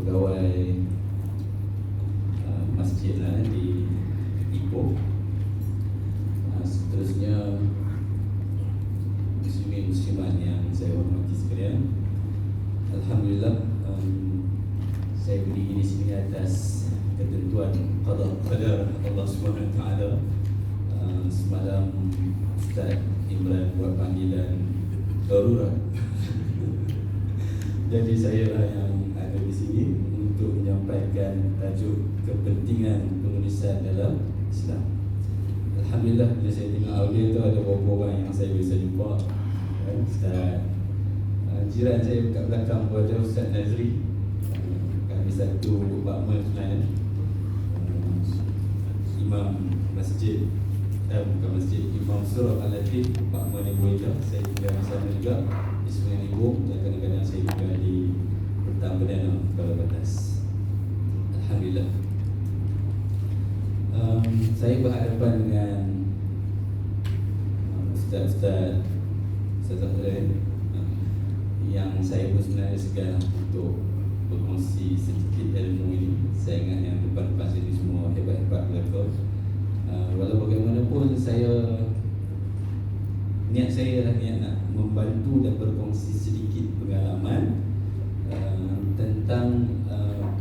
pegawai masjid lah di Ipoh. Seterusnya muslimin muslimat yang saya hormati sekalian, alhamdulillah saya berdiri di sini atas ketentuan qada qadar Allah Subhanahu Wa Taala. Semalam Ustaz Imran buat panggilan darurat. Jadi saya lah yang ada di sini untuk menyampaikan tajuk kepentingan penulisan dalam Islam. Alhamdulillah, bila saya tengok audio tu ada beberapa orang yang saya biasa jumpa. Ustaz jiran saya kat belakang pun ada Ustaz Nazri. Kami satu bakmal sebenarnya, Imam Masjid, bukan masjid, Imam Surah Al-Latif, bakmal Ibu Ida. Saya tinggal di sana juga di Sungai Ibu, dan kadang-kadang saya tinggal di Petang Berdana, Kuala Batas. Alhamdulillah. Saya berhadapan dengan Ustaz lain yang saya pun sebenarnya segan untuk berkongsi sedikit ilmu ini. Saya ingat yang depan-depan sini semua hebat-hebat mereka. Walau bagaimanapun niat saya adalah niat nak membantu dan berkongsi sedikit pengalaman tentang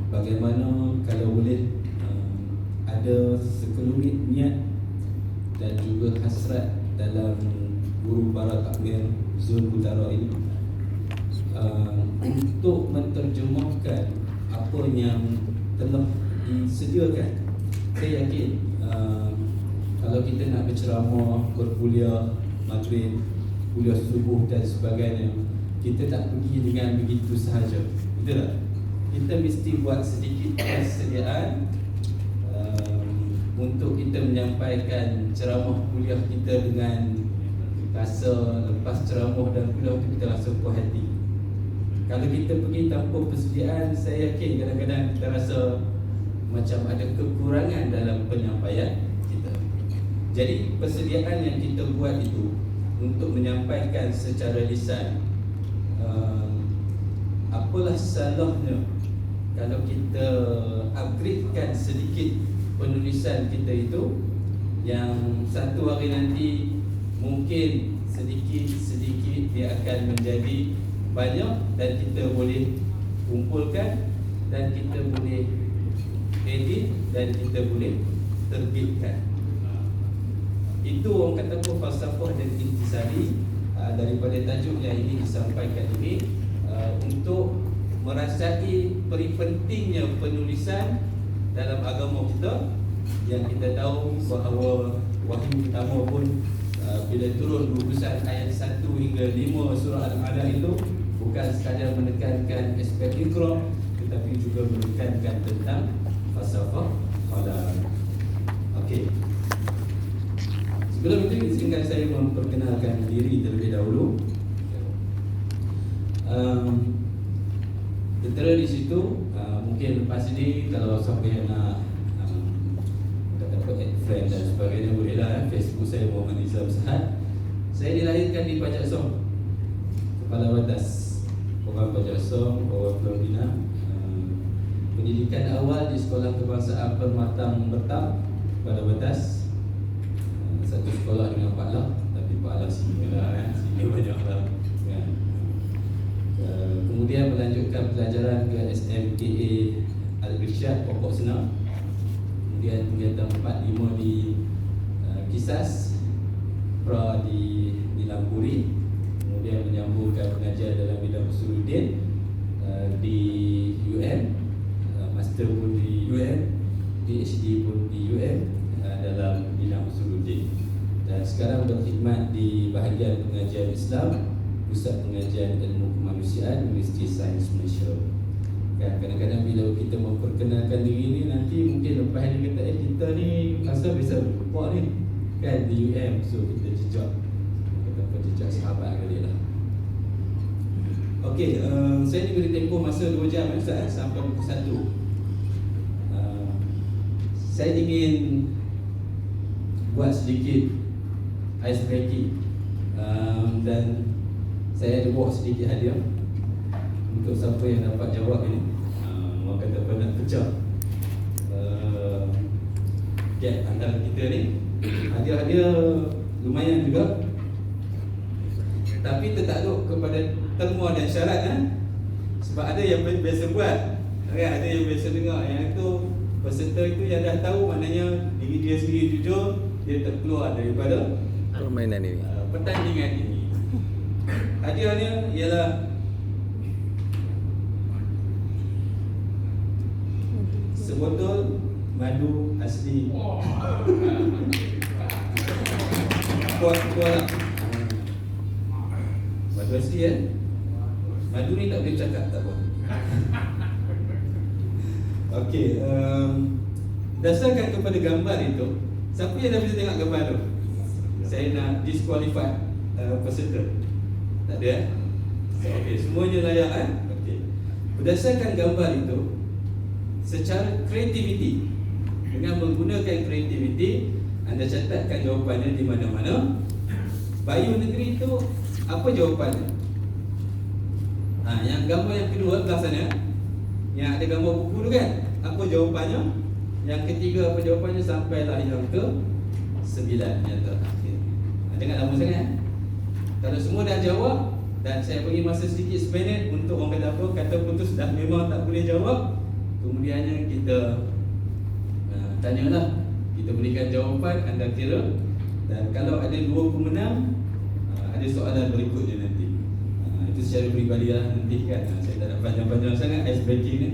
bagaimana kalau boleh ada sekelumit niat dan juga hasrat dalam guru para takmir Zul Utara ini untuk menterjemahkan apa yang telah disediakan. Saya yakin kalau kita nak berceramah, berkuliah maghrib, kuliah subuh dan sebagainya, kita tak pergi dengan begitu sahaja, betul tak? Kita mesti buat sedikit persediaan untuk kita menyampaikan ceramah kuliah kita dengan rasa lepas ceramah dan kuliah itu kita rasa puas hati. Kalau kita pergi tanpa persediaan, saya yakin kadang-kadang kita rasa macam ada kekurangan dalam penyampaian kita. Jadi persediaan yang kita buat itu untuk menyampaikan secara lisan, apalah salahnya kalau kita upgradekan sedikit penulisan kita itu, yang satu hari nanti mungkin sedikit-sedikit dia akan menjadi banyak dan kita boleh kumpulkan dan kita boleh edit dan kita boleh terbitkan. Itu orang kata apa, falsafah dan intisari daripada tajuk yang ini disampaikan ini, untuk merasai pentingnya penulisan dalam agama kita, yang kita tahu bahawa wahyu pertama pun bila turun gugusan ayat 1 hingga 5 surah Al-Alaq itu bukan sekadar menekankan aspek Iqra, tetapi juga menekankan tentang falsafah qalam. Okey. Sebelum itu izinkan saya memperkenalkan diri terlebih dahulu. Tentera di situ, mungkin lepas ini kalau siapa yang nak add friend dan sebagainya bolehlah. Facebook saya Muhammad Nizam Sahad. Saya dilahirkan di Pajak Som, Kepala Batas, Program Pajak Som, Program Pulau Pinang. Pendidikan awal di Sekolah Kebangsaan Permatang Bertam, Kepala Batas. Satu sekolah dengan Pak Lah, tapi Pak Lah sini lah kan, sini banyak lah kan. Kemudian melanjutkan pelajaran ke SMKA Al-Irsyad Pokok Senang. Kemudian tingkatan 4-5 di Kisas, Pra di Lampuri. Kemudian menyambungkan pengajian dalam bidang usuluddin di UM, master pun di UM, PhD pun di UM dalam bidang usuluddin. Dan sekarang berkhidmat di bahagian pengajian Islam, Pusat Pengajian Ilmu Kemanusiaan, Universiti Sains Malaysia. Kan kadang-kadang bila kita memperkenalkan diri ni, nanti mungkin lepas ni kata kita ni rasa bisa berjumpa ni kan di UM, so kita jejak sahabat kali lah. Okey, saya diberi tempoh masa 2 jam Ustaz, sampai pukul 1. Saya ingin buat sedikit ice breaking, dan saya ada bawa sedikit hadiah untuk siapa yang dapat jawab ini. Maka saya lumayan juga. Tapi tertakluk kepada terma dan syarat sebab ada yang biasa buat, ada yang biasa dengar. Yang itu peserta itu yang dah tahu, maknanya diri dia sendiri jujur, dia terkeluar daripada permainan ini, pertandingan ini. Hadiahnya ialah sebotol madu asli kuat-kuat. Madu asli madu ni tak boleh cakap, tak apa. Okey, dasarkan kepada gambar itu, siapa yang dah bisa tengok gambar tu? Saya nak disqualify peserta. Tak ada okey, semuanya layak okey. Berdasarkan gambar itu, secara kreativiti, dengan menggunakan kreativiti, anda catatkan jawapannya di mana-mana. Bayu Negeri itu apa jawapannya? Yang gambar yang kedua belah sana, yang ada gambar buku tu kan, apa jawapannya? Yang ketiga apa jawapannya? Sampailah yang ke 9 yang terakhir. Jangan lama sangat. Kalau semua dah jawab, dan saya bagi masa sedikit seminit untuk orang kata apa, kata putus dah memang tak boleh jawab, kemudiannya kita tanyalah, kita berikan jawapan, anda kira. Dan kalau ada 2 pemenang, ada soalan berikutnya nanti. Itu secara peribadi lah nanti kan. Saya tak nak panjang-panjang sangat ice breaking ni.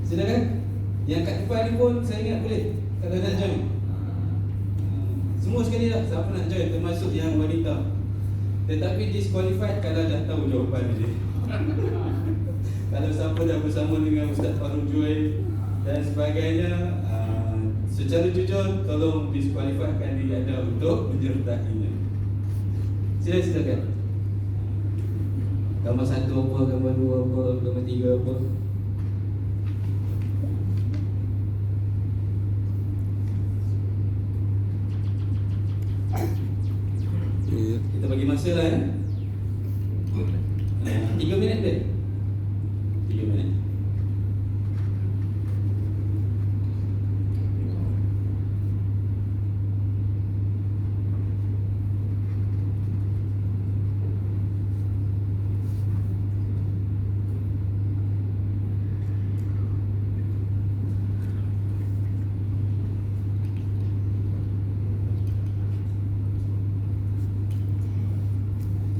Silakan. Yang kat depan ni pun saya ingat boleh, kalau nak join. Semua sekali lah, siapa nak join, termasuk yang wanita. Tetapi disqualified kalau dah tahu jawapan dia. Kalau siapa dah bersama dengan Ustaz Farul Juaid dan sebagainya, secara jujur tolong disqualifiedkan diri anda untuk menyertainya. Silakan. Gambar 1 apa, gambar 2 apa, gambar 3 apa. Kita bagi masa lah 3 minit deh. 3 minit.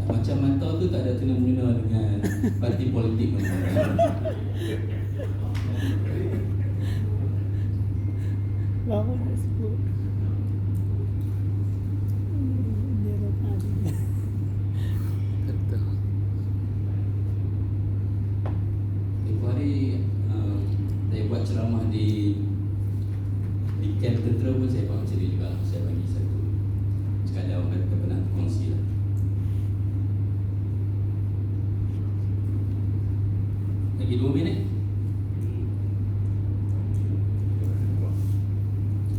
Macam mata tu tak ada kena mengena dengan parti politik mana. Lama nak sebut. Dia dah tadi. Tempoh hari saya buat ceramah di camp tentera pun saya buat macam ni juga. Saya bagi satu sekadar orang kata pernah kongsi lah. Lagi 2 minit.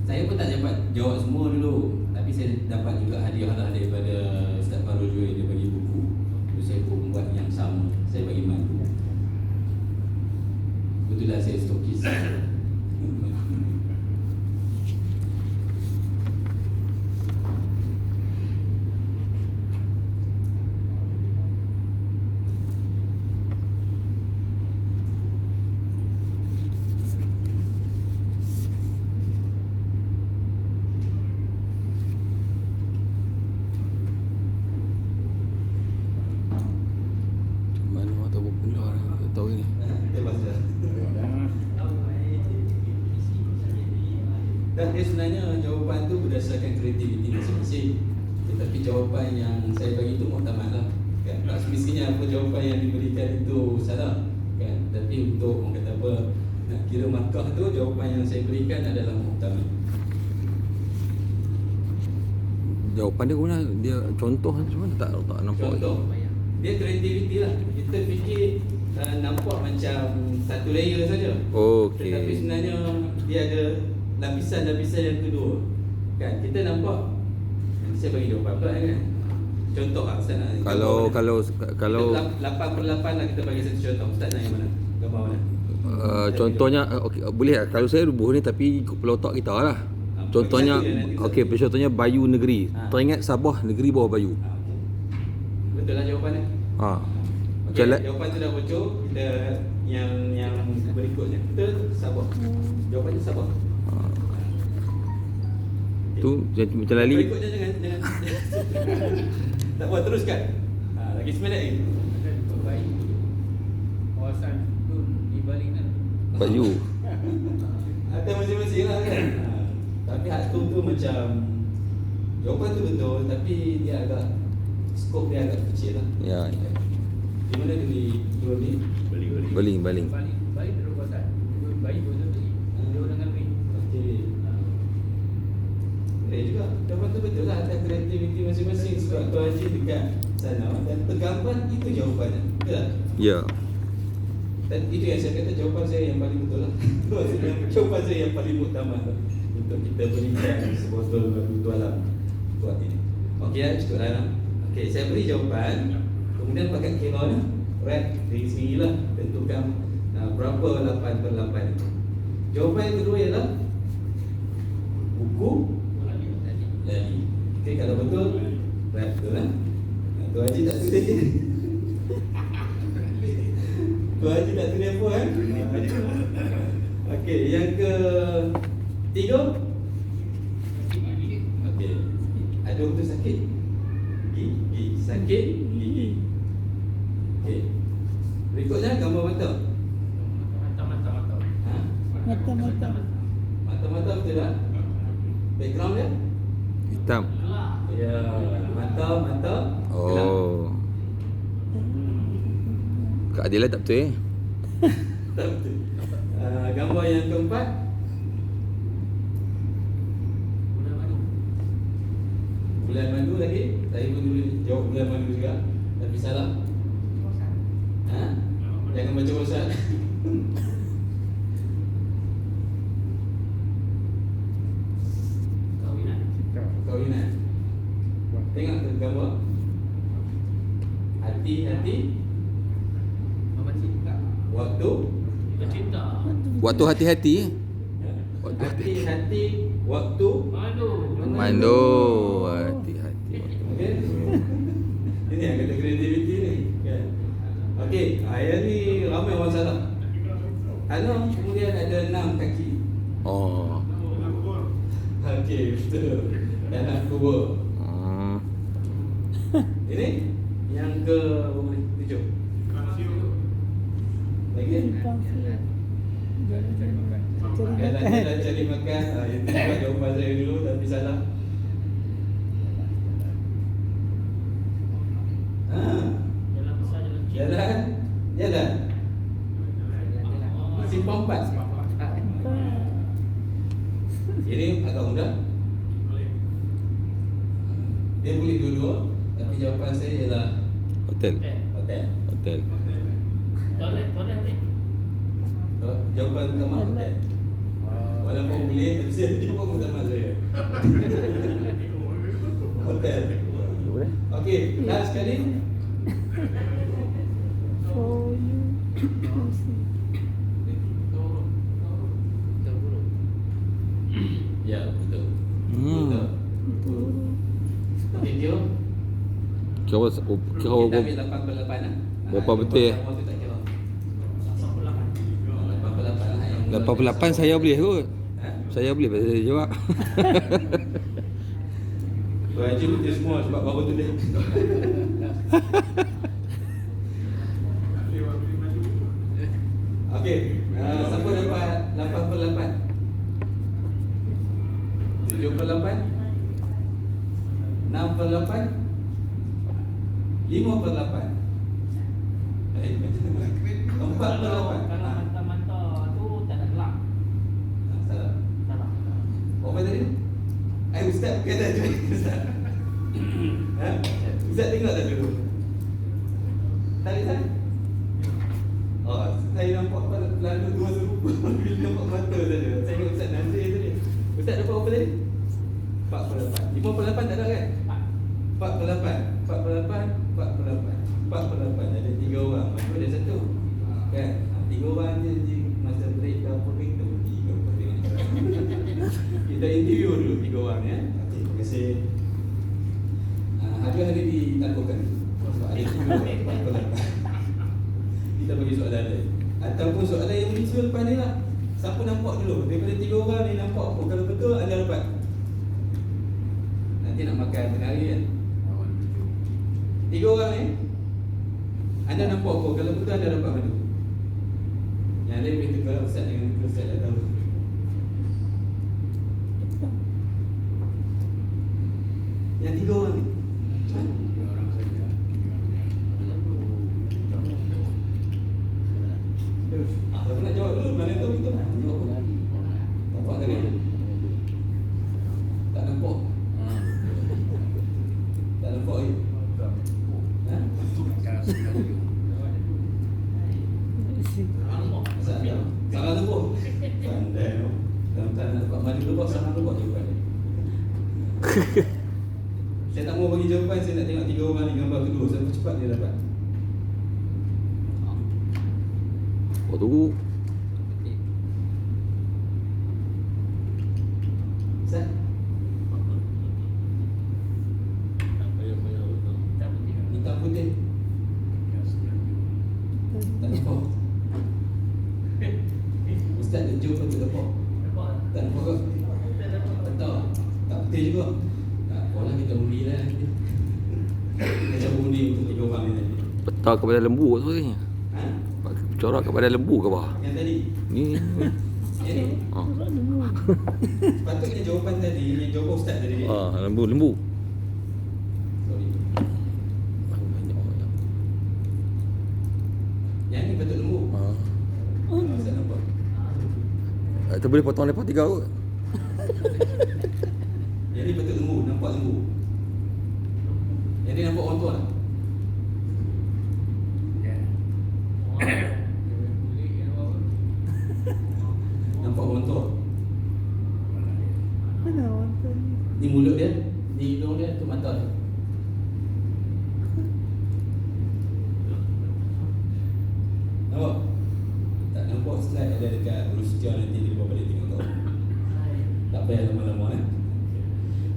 Saya pun tak dapat jawab semua dulu, tapi saya dapat juga hadiah lah daripada Ustaz Farul Juaid. Dia bagi buku. Terus saya pun buat yang sama. Saya bagi madu. Betul lah, saya stokis. Dan dia sebenarnya jawapan tu berdasarkan kreativiti masing-masing. Tetapi jawapan yang saya bagi itu muktamad lah kan? Tak semestinya apa jawapan yang diberikan itu salah kan? Tapi untuk orang kata apa, nak kira markah tu, jawapan yang saya berikan adalah muktamad. Jawapan dia guna dia contoh macam mana, tak nampak. Contoh dia kreativiti lah. Kita fikir nampak macam satu layer saja. Okey. Tetapi sebenarnya dia ada lapisan-lapisan yang kedua kan. Kita nampak, nanti saya bagi jawapan pula kan. Contoh lah Ustaz nak kalau 8/8 lah, kita bagi satu contoh. Ustaz nak yang mana? Gambar mana? Contohnya okey, boleh tak? Kalau saya buh ni tapi ikut kepala otak kita lah. Contohnya, Bagi satu je nanti okey, contohnya Bayu Negeri. Ha. Teringat Sabah, negeri bawah Bayu. Okey. Betul lah jawapan dia. Ha. Okey, Macam jawapan tu dah bocor. Kita yang berikutnya. Betul Sabah. Jawapannya Sabah. tu macam lali. Berikutnya jangan. Tak apa, teruskan. Lagi 9 minit lagi. Baik. Kawasan tu di balik kan. Bayu. Ada masing-masing lah kan. Tapi hak tu macam jawapan tu betul tapi dia agak skop dia agak kecil lah. Ya. Di mana tu di dua ni? Baling. Balik terus kawasan. Baik betul tu. Dia orang dengan baik. Okey. Juga jawapan tu betul lah. Ada kreativiti masing-masing. Sebab Tuan Haji dekat sana dan tergambar itu jawapannya. Betul tak? Ya. Dan itu yang saya kata jawapan saya yang paling betul lah. Jawapan saya yang paling utama tu untuk kita berikan sebotol batu alam buat ini. Okey lah, cukup lah. Okey, saya beri jawapan. Kemudian pakai kira ni, right, dari sini lah tentukan berapa 8/8 itu. Jawapan yang kedua ialah buku lali. Okey, kalau betul, right, betul lah. Tuan Haji tak tulis je. Tuan Haji tak tulis apa kan? Okey, yang ketiga. Okey. Ada betul sakit? Gigi. Sakit gigi. Okey. Berikutnya gambar mata. Mata. Ha? Mata-mata. Mata-mata betul tak? Background dia? Hitam. Ya, mata. Gelap. Oh. Kak Adila tak betul Tak betul. Gambar yang keempat. Bulan madu lagi. Saya pun dulu jawab bulan madu juga. Tapi salah. Ha? Jangan baca bosan. Kawinan. Tengok tu gambar. Hati-hati. Waktu. Waktu hati-hati. Waktu hati-hati. Hati-hati. Waktu. Mandu. Hati-hati. Okay. Ini yang kata kreativiti ni kan. Okey, ayat ni ramai orang salah. Alam kemudian ada 6 kaki. Oh. Okey, betul. Dalam kubur. Ini yang ke berapa ni? 7. Lagi? Jalan cari makan. Itu juga jawapan saya dulu tapi salah. Jalan. Simpang 4. Ini agak mudah. Dia boleh dua-dua. Tapi jawapan saya ialah Hotel. hotel. Jawapan utama hotel. Walaupun boleh, tapi saya jawab utama saya. Hotel. Okey, last sekali. For you. Ya, betul. Hmm. Betul. Okey, Tio. Kira Kita berapa? ambil 8/8 lah. Berapa betul ya? Semua tu tak kira. 8/8 lah yang 88 saya boleh kot. Ha? Saya boleh pasal saya jawab. Tuan Haji betul semua sebab baru tulis. Okey, siapa dapat 8/8? 7/8? 6/8? 5/8? 4/8? Mata tu tak ada gelap. Salah. Apa tadi? Ustaz kata je Ustaz. Ha? Ustaz tengok tak dulu? Tak Ustaz? Oh, saya nampak lalu dua serupa bila nampak mata saja. Saya ingat Ustaz Nazir tadi. Ustaz dapat apa tadi? 4/8. 5/8 tak ada kan? 4/8. Ada 3 orang. Maka ada 1. Kan? 3 orang je masa break ke apa ke kita pergi ke apa tengok. Kita interview dulu 3 orang ya. Okey, terima kasih. Hari-hari ditakutkan. Sebab ada 3 orang. Kita bagi soalan lain. Ataupun soalan yang muncul lepas ni lah. Siapa nampak dulu? Daripada 3 orang ni nampak apa? Kalau betul anda dapat. Nanti nak makan tengah hari kan. 3 orang ni anda nampak apa? Kalau betul anda dapat madu. Yang lain boleh tukar Ustaz dengan Ustaz dah tahu. Yang 3 orang ni Orang saja. Siapa nak jawab dulu? Mana tahu kita nak jawab apa? Nampak tadi? Tak nampak? Tak nampak lagi? Ha? Salah tu pun. Pandai tu. Dalam tak nak dapat madu tu, salah tu buat jawapan dia. Saya tak mau bagi jawapan, saya nak tengok 3 orang ni gambar kedua. Siapa cepat dia dapat. Oh tunggu. Ustaz? Hitam putih. Tak nampak. Ustaz dia jawab tak nampak. Tak nampak ke? Tak. Tak putih juga. Tak apalah, kita undi lah. Kita cuba undi untuk 3 orang ni nanti. Peta kepada lembu sebenarnya. Ha? Corak kepada lembu ke apa? Yang tadi. Ni. Yang ni. Ha. Patutnya jawapan tadi, yang jawapan Ustaz tadi. Lembu. Sorry. Banyak. Yang ni patut lembu. Ustaz nampak. Kita boleh potong lepas 3 kot. Yang ni patut lembu, nampak lembu. Yang ni nampak orang tua lah. Nampak orang tua. Mana orang tu? Ni mulut dia, ni hidung dia, tu mata dia. Nampak? Tak nampak slide ada dekat Rustia nanti dia bawa balik tengok kau. Tak payah lama-lama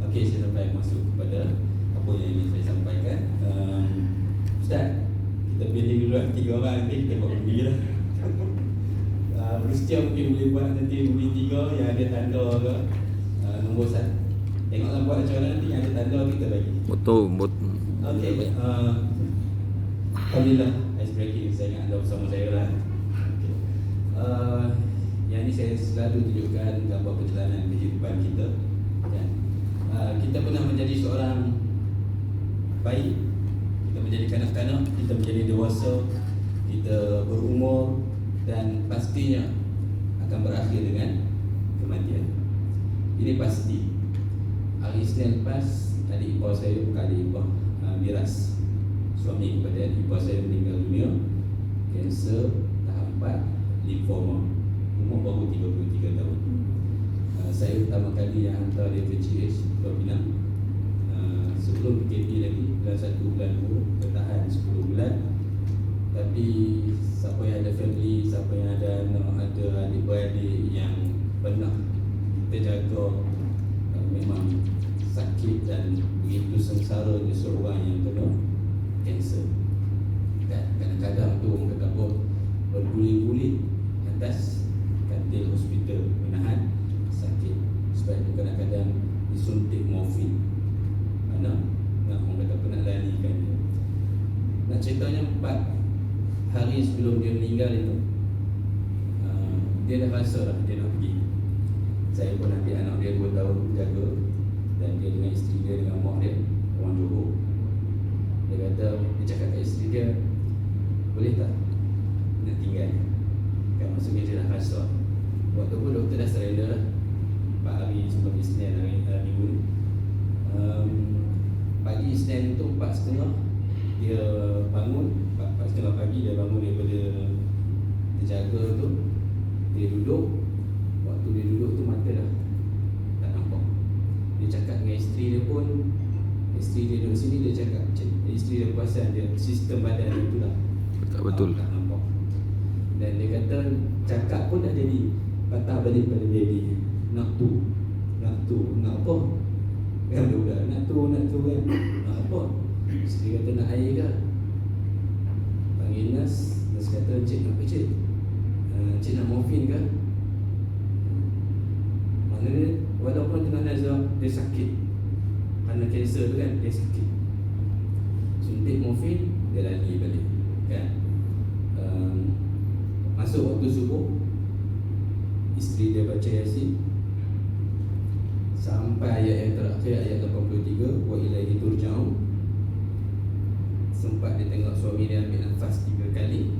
Okey, saya sampai masuk kepada apa yang ingin saya sampaikan. Ustaz, kita pilih dulu 3 orang nanti kita buat undi lah. Rustia mungkin boleh buat nanti undi 3 yang ada tanda ke nombor 1. Tengoklah buat macam mana nanti yang ada tanda kita bagi. Betul. Okey, alhamdulillah ice breaking saya ingat anda bersama saya lah. Okay. Yang ni saya selalu tunjukkan gambar perjalanan kehidupan kita kan? Kita pernah menjadi seorang bayi, kita menjadi kanak-kanak, kita menjadi dewasa, kita berumur dan pastinya akan berakhir dengan kematian. Ini pasti. Hari Isnin lepas adik ipar saya, bukan adik ipar, miras suami kepada adik ipar saya meninggal dunia, kanser tahap 4, limfoma, umur baru 33 tahun. Saya pertama kali yang hantar dia ke GH Pulau Pinang sebelum PKP lagi, dalam 1 bulan dulu, bertahan 10 bulan. Tapi siapa yang ada family, siapa yang ada anak, ada adik-beradik yang pernah kita jaga, memang sakit dan begitu sengsaranya seorang yang kena kanser. Kadang-kadang tu orang kata apa, bergulir-gulir atas katil hospital menahan sakit. Sebab itu kadang-kadang disuntik morfin. Mana nak orang kata apa nak larikan dia. Nak ceritanya 4 hari sebelum dia meninggal itu, dia dah rasa lah dia nak pergi. Saya pun ambil anak dia 2 tahun jaga, dan dia dengan isteri dia, dengan mak dia, orang Johor. Dia kata, dia cakap kat isteri dia, boleh tak nak tinggal? Kan maksudnya dia dah rasa. Waktu pun doktor dah surrender lah 4 hari sebelum Isnin hari minggu ni. Pagi Isnin tu 4.30 dia bangun, 4.30 pagi dia bangun daripada terjaga tu. Dia duduk. Waktu dia duduk tu mata dah tak nampak. Dia cakap dengan isteri dia pun, isteri dia duduk sini, dia cakap, isteri dia perasan dia sistem badan dia tu dah Tak betul. tak nampak. Dan dia kata cakap pun dah jadi patah balik pada baby. Nak tu nak tu, nak apa? Kan budak nak tu kan. Nak apa? Isteri kata nak air ke? Panggil nas kata cik nak apa cik? Cik nak morfin ke? Maknanya walaupun tengah nazar dia sakit. Kerana kanser tu kan, dia sakit. Suntik morfin, dia lari balik kan. Masuk waktu subuh, isteri dia baca Yasin sampai ayat yang terakhir, ayat 83, wa ilaihi turja'un. Sempat dia tengok suami dia ambil nafas 3 kali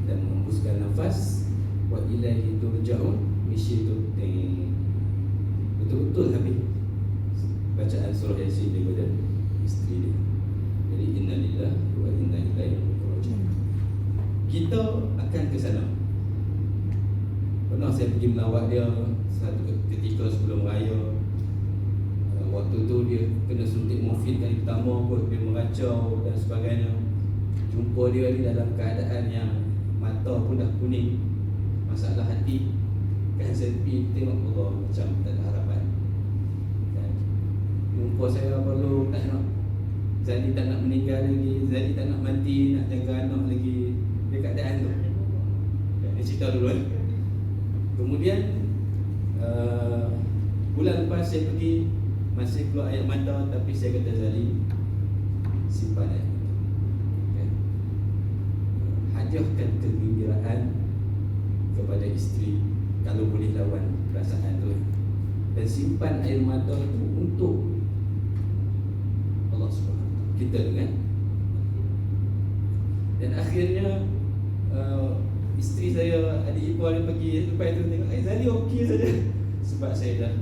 dan menghembuskan nafas, wa ilaihi turja'un, misi tu betul-betul habis bacaan surah Yasin daripada isteri dia. Jadi innalillahi wa inna ilaihi raji'un. Kita akan ke sana. Pernah saya pergi melawat dia satu ketika sebelum raya. Waktu tu dia kena suntik morfin kali pertama kot, dia meracau dan sebagainya. Jumpa dia ni dalam keadaan yang mata pun dah kuning, masalah hati kan. Sepi tengok Allah macam tak ada harapan kan. Jumpa saya perlu tak nak Zali tak nak meninggal lagi, Zali tak nak mati, nak jaga anak lagi. Dia keadaan tu. Dia cerita dulu kan. Kemudian bulan lepas saya pergi, masih keluar air mata, tapi saya kata Zali, simpan air mata kan? Hadiahkan kegembiraan kepada isteri kalau boleh lawan perasaan tu, dan simpan air mata itu untuk Allah SWT kita dengan. Dan akhirnya isteri saya, adik ipar dia pergi, lepas itu tengok Zali okey saja. Sebab saya dah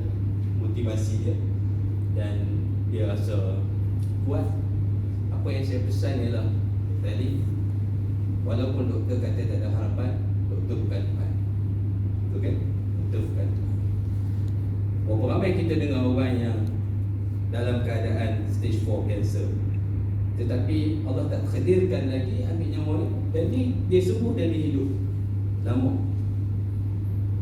motivasi dia dan dia rasa kuat. Apa yang saya pesan ialah, Zali, walaupun doktor kata tak ada harapan, doktor bukan Tuhan. Betul kan? Doktor bukan Tuhan. Berapa ramai kita dengar orang yang dalam keadaan stage 4 cancer, tetapi Allah tak takdirkan lagi ambil nyawa dia, jadi dia sembuh dan dia hidup lama.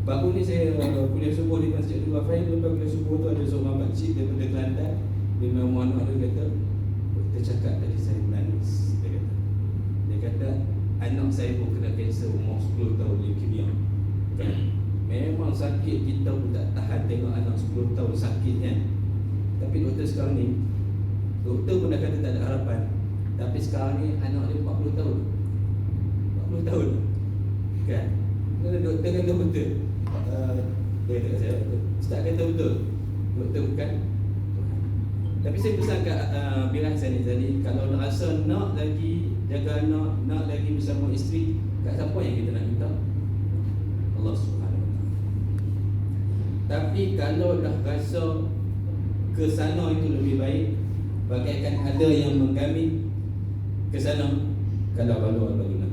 Baru ni saya kuliah subuh di Masjid Al-Wafain. Lepas kuliah subuh tu ada seorang pakcik daripada Kelantan. Dia memang anak dia kata, doktor cakap tadi saya menangis. Dia kata anak saya pun kena kanser umur 10 tahun leukemia kan? Memang sakit, kita pun tak tahan tengok anak 10 tahun sakit kan. Tapi doktor sekarang ni, doktor pun dah kata tak ada harapan, tapi sekarang ni anak dia 40 tahun 40 tahun kan. Doktor kata betul. Dia kata kat saya, Ustaz kata betul, doktor bukan Tuhan. Tapi saya pesan kat Birah saya ni, Zali, kalau nak rasa nak lagi jaga anak, nak lagi bersama isteri, kat siapa yang kita nak minta? Allah Subhanahu Wa Taala. Tapi kalau dah rasa ke sana itu lebih baik, bagaikan ada yang menggamit ke sana, kalau balu al-baluna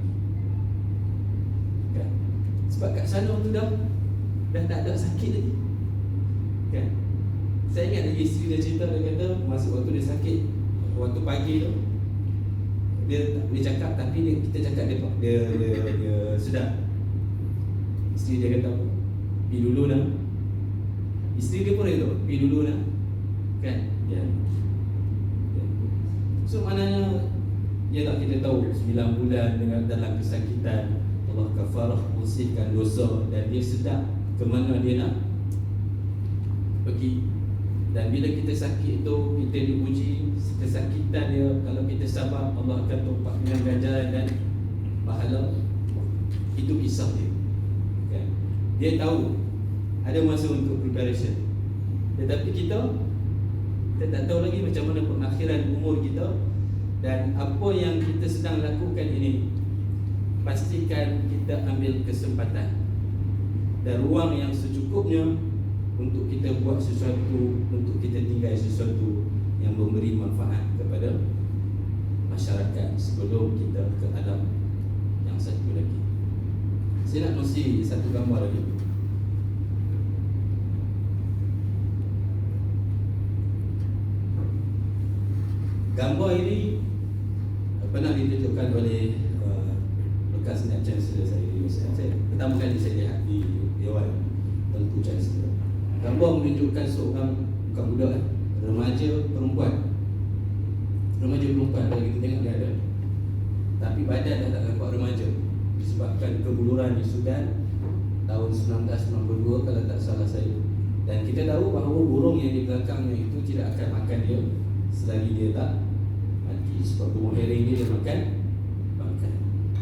kan? Sebab kat sana tu dah tak ada sakit lagi kan. Saya ingat lagi isteri dia cerita, dia kata masa waktu dia sakit, waktu pagi tu dia tak boleh cakap, tapi kita cakap dia sedar. Isteri dia kata, pergi dulu dah. Isteri dia pun itu, pergi dulu dah kan. So maknanya, ialah kita tahu 9 bulan dengan dalam kesakitan, Allah kafarah, bersihkan dosa, dan dia sedar ke mana dia nak pergi. Dan bila kita sakit tu, kita diuji kesakitan dia. Kalau kita sabar, Allah akan tumpak dengan ganjaran dan pahala. Itu kisah dia kan? Dia tahu ada masa untuk preparation, tetapi kita tak tahu lagi macam mana pengakhiran umur kita. Dan apa yang kita sedang lakukan ini, pastikan kita ambil kesempatan dan ruang yang secukupnya untuk kita buat sesuatu, untuk kita tinggal sesuatu yang memberi manfaat kepada masyarakat sebelum kita ke alam yang satu lagi. Saya nak kongsi satu gambar lagi. Gambar ini pernah ditunjukkan oleh bekas Net Chancellor saya di USM. Saya pertama kali saya lihat di Dewan Tentu Chancellor. Gambar gambar menunjukkan seorang, bukan budak lah, remaja perempuan. Remaja perempuan, kalau kita tengok dia ada, tapi badan dah tak nampak remaja disebabkan kebuluran di Sudan tahun 1992 kalau tak salah saya. Dan kita tahu bahawa burung yang di belakangnya itu tidak akan makan dia selagi dia tak mati, sebab burung herring dia makan.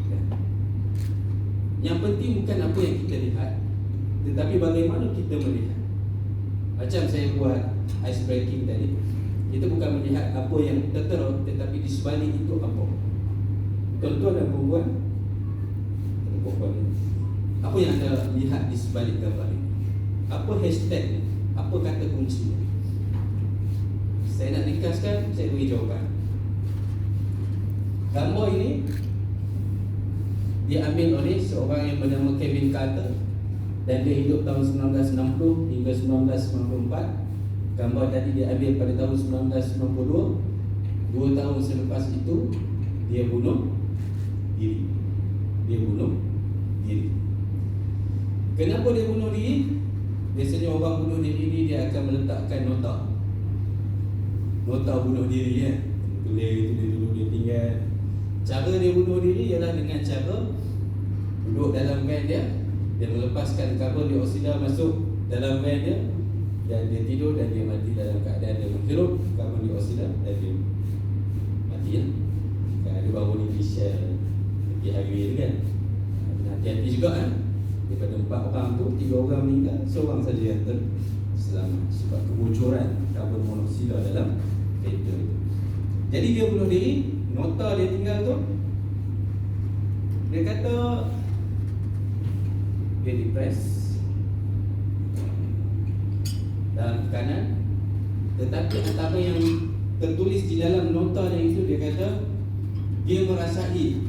Ya. Yang penting bukan apa yang kita lihat, tetapi bagaimana kita melihat. Macam saya buat ice breaking tadi, kita bukan melihat apa yang tertera, tetapi di sebalik itu apa. Tuan-tuan dan perempuan, apa yang anda lihat di sebalik gambar ini? Apa hashtag, apa kata kunci? Saya nak ringkaskan, saya beri jawapan. Gambar ini diambil oleh seorang yang bernama Kevin Carter, dan dia hidup tahun 1960 hingga 1994. Gambar tadi diambil pada tahun 1992. 2 tahun selepas itu dia bunuh diri. Kenapa dia bunuh diri? Biasanya orang bunuh diri ni dia akan meletakkan nota bunuh diri, ya. Tulis dulu dia tinggal. Cara dia bunuh diri ialah dengan cara duduk dalam van dia melepaskan karbon dioksida masuk dalam van dia, dan dia tidur dan dia mati dalam keadaan dia menghirup karbon dioksida dan dia mati, ya. Kan ada baru ni Michelle pergi highway tu kan. Hati-hati juga kan. Daripada 4 orang tu, 3 orang meninggal, seorang saja yang terselamat sebab kebocoran karbon monoksida dalam kereta itu. Jadi dia bunuh diri. Nota dia tinggal tu, dia kata dia depres, dalam tekanan. Tetapi antara yang tertulis di dalam nota dia itu, dia kata dia merasai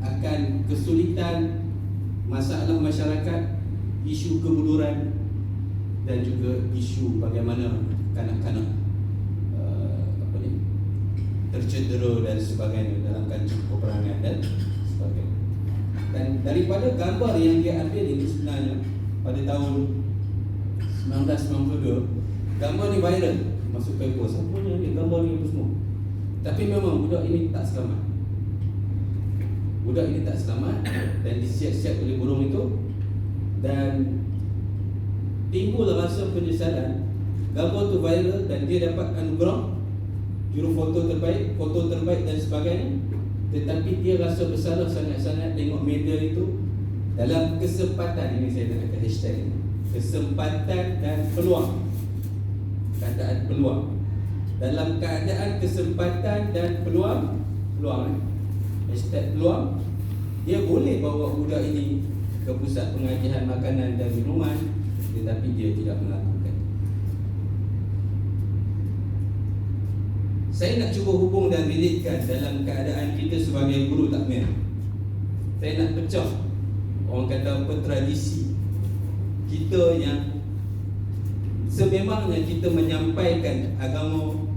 akan kesulitan masalah masyarakat, isu kebuluran, dan juga isu bagaimana kanak-kanak tercedera dan sebagainya dalam kancah peperangan dan sebagainya. Dan daripada gambar yang dia ambil ini sebenarnya pada tahun 1992, gambar ni viral masuk paper. Siapa ni ambil gambar ni apa semua? Tapi memang budak ini tak selamat. Dan disiap-siap oleh burung itu, dan timbul rasa penyesalan. Gambar tu viral dan dia dapat anugerah juru foto terbaik dan sebagainya. Tetapi dia rasa bersalah sangat-sangat tengok medal itu dalam kesempatan ini. Saya nak kata hashtag ini, kesempatan dan peluang. Keadaan peluang. Dalam keadaan kesempatan dan peluang, hashtag peluang, dia boleh bawa budak ini ke pusat pengajian makanan dan minuman, tetapi dia tidak melakukan. Saya nak cuba hubung dan relatekan dalam keadaan kita sebagai guru takmir. Saya nak pecah, orang kata apa, tradisi kita yang sememangnya kita menyampaikan agama,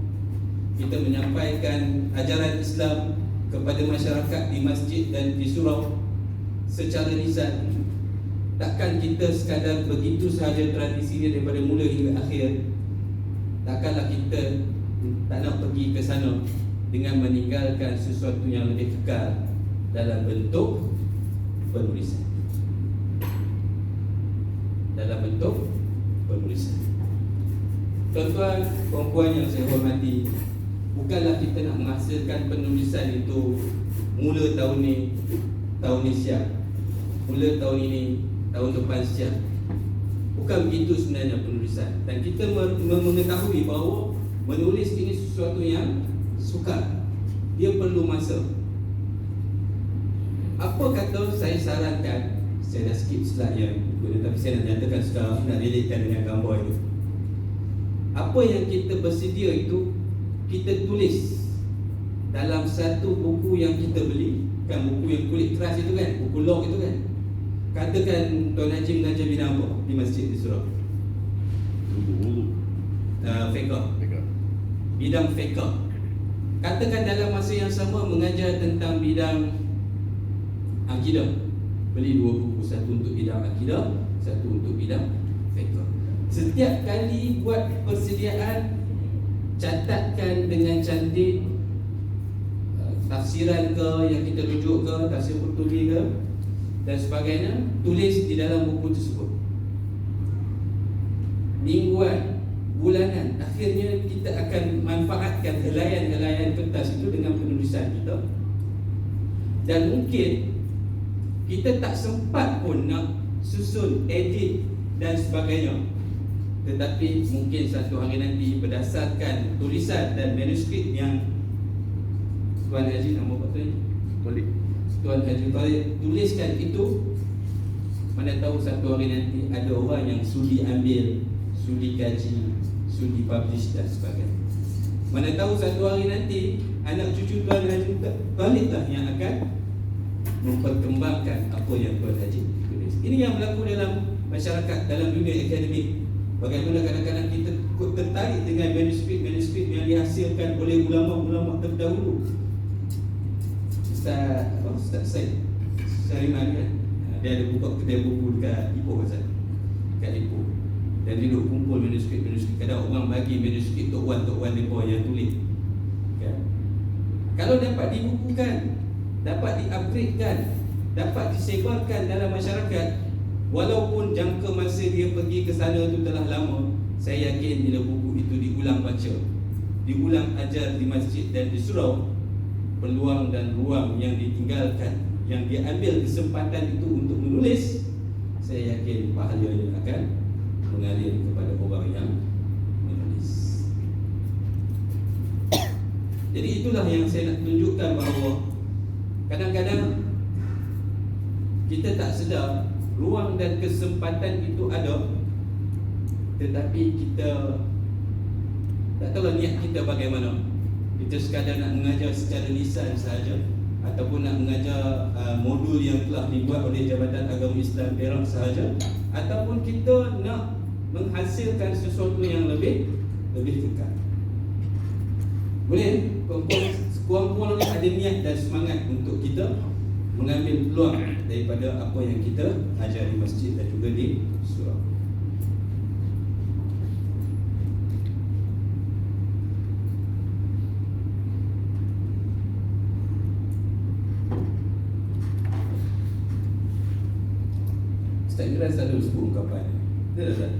kita menyampaikan ajaran Islam kepada masyarakat di masjid dan di surau secara lisan. Takkan kita sekadar begitu sahaja tradisinya daripada mula hingga akhir. Takkanlah kita tak nak pergi ke sana dengan meninggalkan sesuatu yang lebih kekal dalam bentuk penulisan. Tuan-tuan, perempuan yang saya hormati, bukanlah kita nak menghasilkan penulisan itu mula tahun ni siap, mula tahun ini, tahun depan siap. Bukan begitu sebenarnya penulisan. Dan kita mengetahui bahawa menulis ini sesuatu yang sukar. Dia perlu masa. Apa kata saya sarankan, saya dah skip slide yang tapi saya nak nyatakan sekarang, nak relatekan dengan gambar itu. Apa yang kita bersedia itu, kita tulis dalam satu buku yang kita beli. Kan buku yang kulit keras itu kan, buku log itu kan. Katakan Tuan Haji mengajar bidang apa di masjid di surau? Fiqh. Bidang fiqh. Katakan dalam masa yang sama mengajar tentang bidang akidah. Beli 2 buku, satu untuk bidang akidah, satu untuk bidang fiqh. Setiap kali buat persediaan, catatkan dengan cantik tafsiran ke yang kita rujuk ke, tafsir Qurtubi ke dan sebagainya, tulis di dalam buku tersebut. Mingguan, bulanan, akhirnya kita akan manfaatkan helaian-helaian kertas itu dengan penulisan kita. Dan mungkin kita tak sempat pun nak susun, edit dan sebagainya, tetapi mungkin satu hari nanti berdasarkan tulisan dan manuskrip yang Tuan Haji, nama apa tu? Balik. Tuan Haji Talib tuliskan itu, mana tahu satu hari nanti ada orang yang sudi ambil, sudi kaji, sudi publish dan sebagainya. Mana tahu satu hari nanti anak cucu Tuan Haji Talib lah yang akan memperkembangkan apa yang Tuan Haji tulis. Ini yang berlaku dalam masyarakat, dalam dunia akademik. Bagaimana kadang-kadang kita tertarik dengan manuskrip yang dihasilkan oleh ulama-ulama terdahulu. Ustaz Syed Syariman kan, dia ada buka kedai buku dekat Ipoh Ustaz, dekat Ipoh. Dan dia duduk kumpul manuskrip. Kadang orang bagi manuskrip Tok Wan mereka yang tulis kan? Kalau dapat dibukukan, dapat di-upgradekan, dapat disebarkan dalam masyarakat, walaupun jangka masa dia pergi ke sana itu telah lama, saya yakin bila buku itu diulang baca, diulang ajar di masjid dan di surau, peluang dan ruang yang ditinggalkan, yang dia ambil kesempatan itu untuk menulis, saya yakin pahalanya akan mengalir kepada orang yang menulis. Jadi itulah yang saya nak tunjukkan bahawa kadang-kadang kita tak sedar ruang dan kesempatan itu ada, tetapi kita tak tahu niat kita bagaimana. Kita sekadar nak mengajar secara lisan sahaja, ataupun nak mengajar modul yang telah dibuat oleh Jabatan Agama Islam Perak sahaja, ataupun kita nak menghasilkan sesuatu yang lebih kekal. Boleh kurang-kurang ada niat dan semangat untuk kita mengambil peluang daripada apa yang kita ajar di masjid dan juga di surau. Ustaz Imran selalu sebut ungkapan dia dah tak?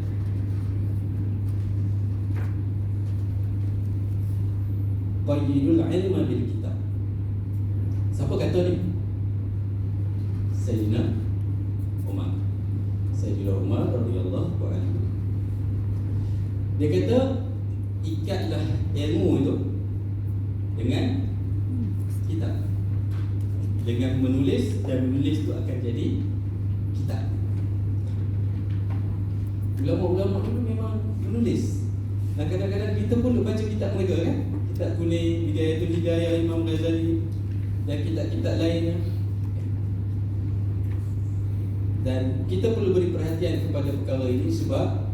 Qayyidul ilma bil kitab. Siapa kata ni? Sayyidina Umar. Sayyidina Umar radhiyallahu anhu. Dia kata, ikatlah ilmu itu dengan kitab. Dengan menulis, dan menulis itu akan jadi kitab. Ulama-ulama dulu memang menulis. Dan kadang-kadang kita pun baca kitab mereka kan. Kitab Kuning, Bidayatul Hidayah Imam Ghazali, dan kitab-kitab lainnya. Dan kita perlu beri perhatian kepada perkara ini, sebab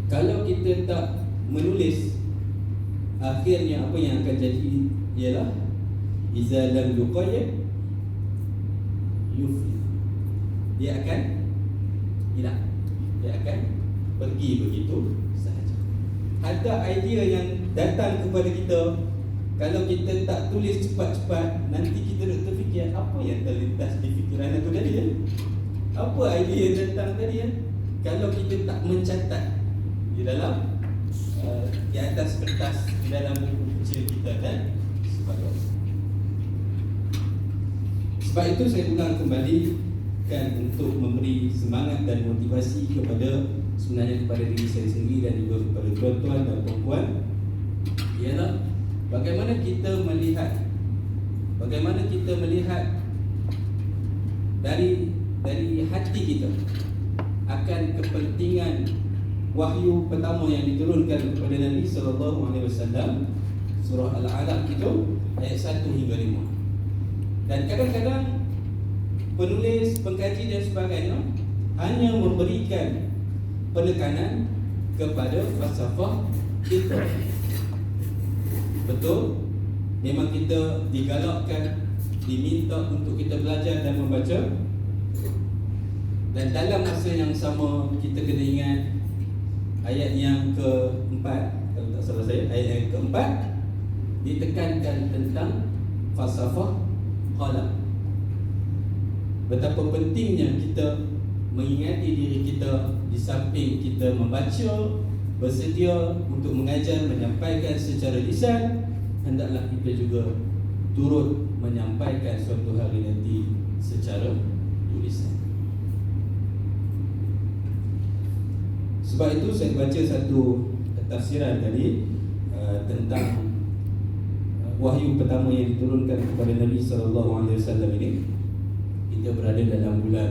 kalau kita tak menulis, akhirnya apa yang akan jadi ialah iza lam yuqayyad yufli. Dia akan hilang, dia akan pergi begitu sahaja. Ada idea yang datang kepada kita, kalau kita tak tulis cepat-cepat, nanti kita nak terfikir apa yang terlintas di fikiran aku tadi ya? Apa idea yang datang tadi ya? Kalau kita tak mencatat di dalam di atas kertas, di dalam buku kecil kita dan sebagainya. Sebab itu saya ulang kembali kan, untuk memberi semangat dan motivasi kepada, sebenarnya kepada diri saya sendiri dan juga kepada tuan-tuan dan puan-puan, ialah bagaimana kita melihat dari hati kita akan kepentingan wahyu pertama yang diturunkan kepada Nabi SAW, surah Al-Alaq itu ayat 1 hingga 5. Dan kadang-kadang penulis, pengkaji dan sebagainya hanya memberikan penekanan kepada falsafah kita. Betul, memang kita digalakkan, diminta untuk kita belajar dan membaca. Dan dalam masa yang sama, kita kena ingat ayat yang keempat, kalau tak salah saya, ayat yang keempat ditekankan tentang falsafah qalam. Betapa pentingnya kita mengingati diri kita di samping kita membaca, bersedia untuk mengajar, menyampaikan secara lisan, hendaklah kita juga turut menyampaikan suatu hari nanti secara tulisan. Sebab itu saya baca satu tafsiran tadi tentang wahyu pertama yang diturunkan kepada Nabi SAW ini. Kita berada dalam bulan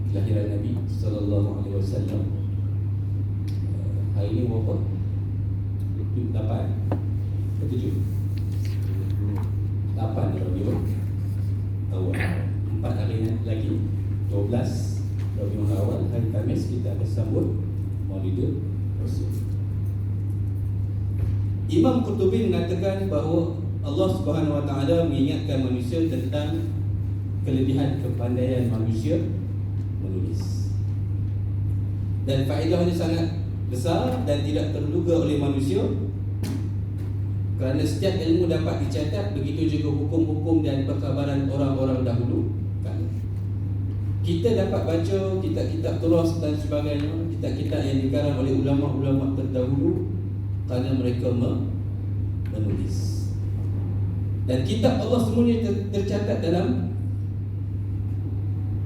kelahiran Nabi SAW. Hari ini berapa? 8 ke 7? 8 Rabiul Awal. 4 hari lagi 12 Rabiul Awal, hari Khamis kita akan sambut Maulidul Rasul. Imam Qurtubi mengatakan bahawa Allah Subhanahu Wa Taala mengingatkan manusia tentang kelebihan kepandaian manusia menulis. Dan faedahnya sangat besar dan tidak terduga oleh manusia, kerana setiap ilmu dapat dicatat, begitu juga hukum-hukum dan perkabaran orang-orang dahulu. Kita dapat baca kitab-kitab turas dan sebagainya, kitab-kitab yang dikarang oleh ulama-ulama terdahulu, kerana mereka menulis. Dan kitab Allah semuanya tercatat dalam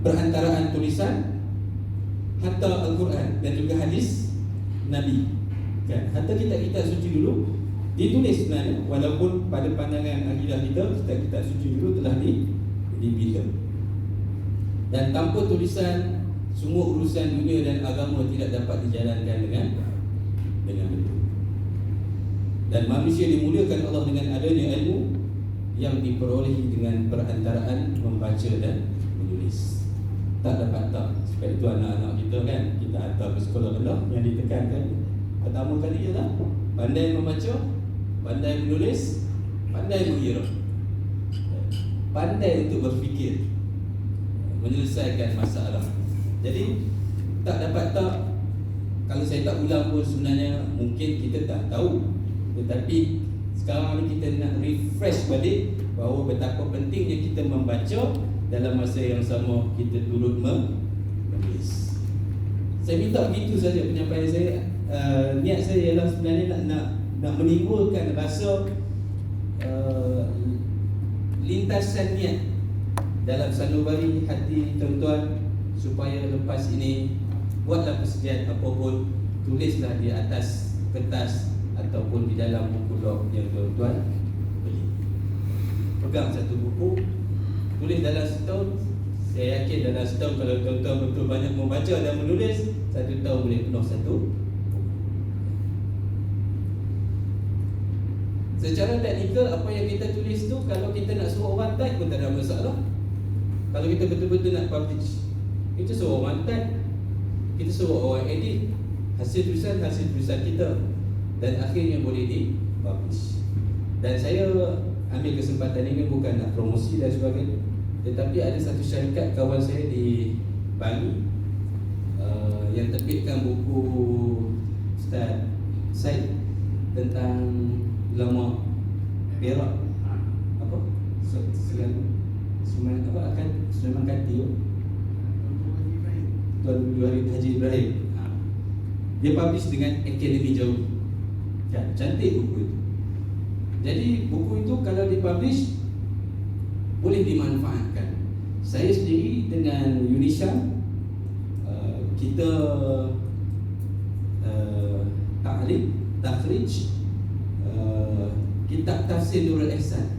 perantaraan tulisan, hatta Al-Quran dan juga hadis Nabi, kan? Hatta kitab-kitab suci dulu ditulis sebenarnya, walaupun pada pandangan akidah kita, kitab-kitab suci dulu telah dibina. Dan tanpa tulisan, semua urusan dunia dan agama tidak dapat dijalankan dengan betul. Dan manusia dimuliakan Allah dengan adanya ilmu yang diperolehi dengan perantaraan membaca dan menulis. Tak dapat tak. Sebab itu anak-anak kita kan, kita hantar ke sekolah rendah, yang ditekankan pertama kali ialah pandai membaca, pandai menulis, pandai mengira, pandai untuk berfikir, menyelesaikan masalah. Jadi tak dapat tak. Kalau saya tak ulang pun sebenarnya mungkin kita tak tahu. Tetapi sekarang ni kita nak refresh balik bahawa betapa pentingnya kita membaca, dalam masa yang sama kita turut menulis. Saya minta begitu saja penyampaian saya. Niat saya ialah sebenarnya nak menimbulkan rasa lintasan niat dalam sanubari hati tuan-tuan, supaya lepas ini buatlah persediaan apapun, tulislah di atas kertas ataupun di dalam buku log yang tuan-tuan beli. Pegang satu buku, tulis dalam setahun. Saya yakin dalam setahun kalau tuan-tuan betul banyak membaca dan menulis, 1 tahun boleh penuh satu. Secara teknikal, apa yang kita tulis tu, kalau kita nak suruh orang type pun tak ada masalah. Kalau kita betul-betul nak publish, kita suruh orang type, kita suruh orang edit hasil tulisan kita, dan akhirnya boleh di-publish. Dan saya ambil kesempatan ini bukan nak promosi dan sebagainya, tetapi ada satu syarikat kawan saya di Bali yang terbitkan buku Ustaz Said tentang ulama Perak, apa? Sulaiman Kati, Tuan Haji Ibrahim. Dia publish dengan Akademi Jawi. Kan, cantik buku itu. Jadi buku itu kalau dipublish boleh dimanfaatkan. Saya sendiri dengan Yunisha kita takhrij kitab Tafsir Nurul Ihsan.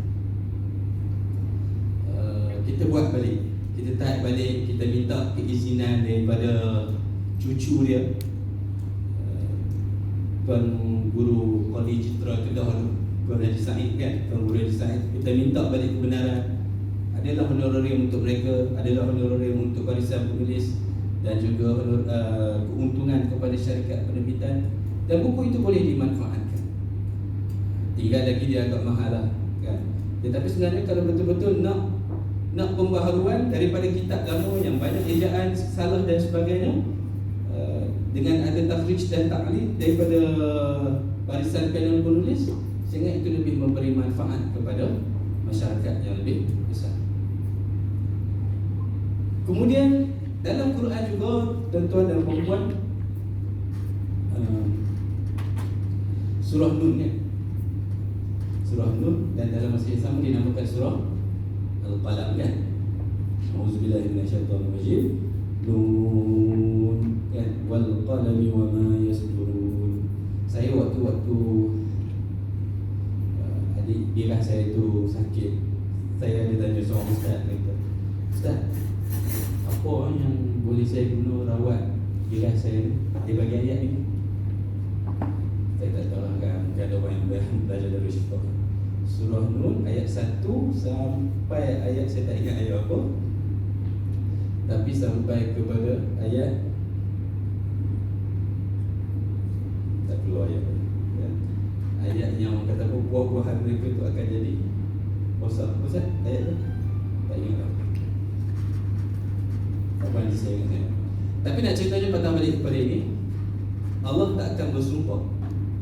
Kita buat balik, kita type balik, kita minta keizinan daripada cucu dia, Tuan Guru Qadi Citra Kedah tu, Tuan Haji Said kan, Tuan Guru Haji Said. Kita minta balik kebenaran. Adalah honorarium untuk mereka, adalah honorarium untuk barisan penulis, dan juga keuntungan kepada syarikat penerbitan. Dan buku itu boleh dimanfaatkan. Tinggal lagi dia agak mahal lah kan. Tetapi sebenarnya kalau betul-betul nak pembaharuan daripada kitab lama yang banyak ejaan salah dan sebagainya, dengan ada takhrij dan taklid daripada barisan panel penulis, sehingga itu lebih memberi manfaat kepada masyarakat yang lebih besar. Kemudian dalam Quran juga, tuan-tuan dan puan-puan, surah Nun kan? Surah Nun, dan dalam masa yang sama dinamakan surah Al-Qalam kan? Auzubillahi minasyaitonir rajim. Nun kan, wal qalami wa ma yasturun. Saya waktu adik birah saya tu sakit, saya ada tanya seorang ustaz, kata, "Ustaz, apa yang boleh saya guna rawat birah saya ni?" Dia bagi ayat ni. Saya tak tahu lah kan, ada orang yang belajar dari syifa. Surah Nun ayat 1 sampai ayat, saya tak ingat ayat apa, tapi sampai kepada ayat, tak keluar ayat ya. Ayat yang orang kata apa, buah-buahan mereka tu akan jadi rosak. Apa ayat tu? Tak ingat lah. Apa yang saya ingat. Tapi nak ceritanya patah balik kepada ini, Allah tak akan bersumpah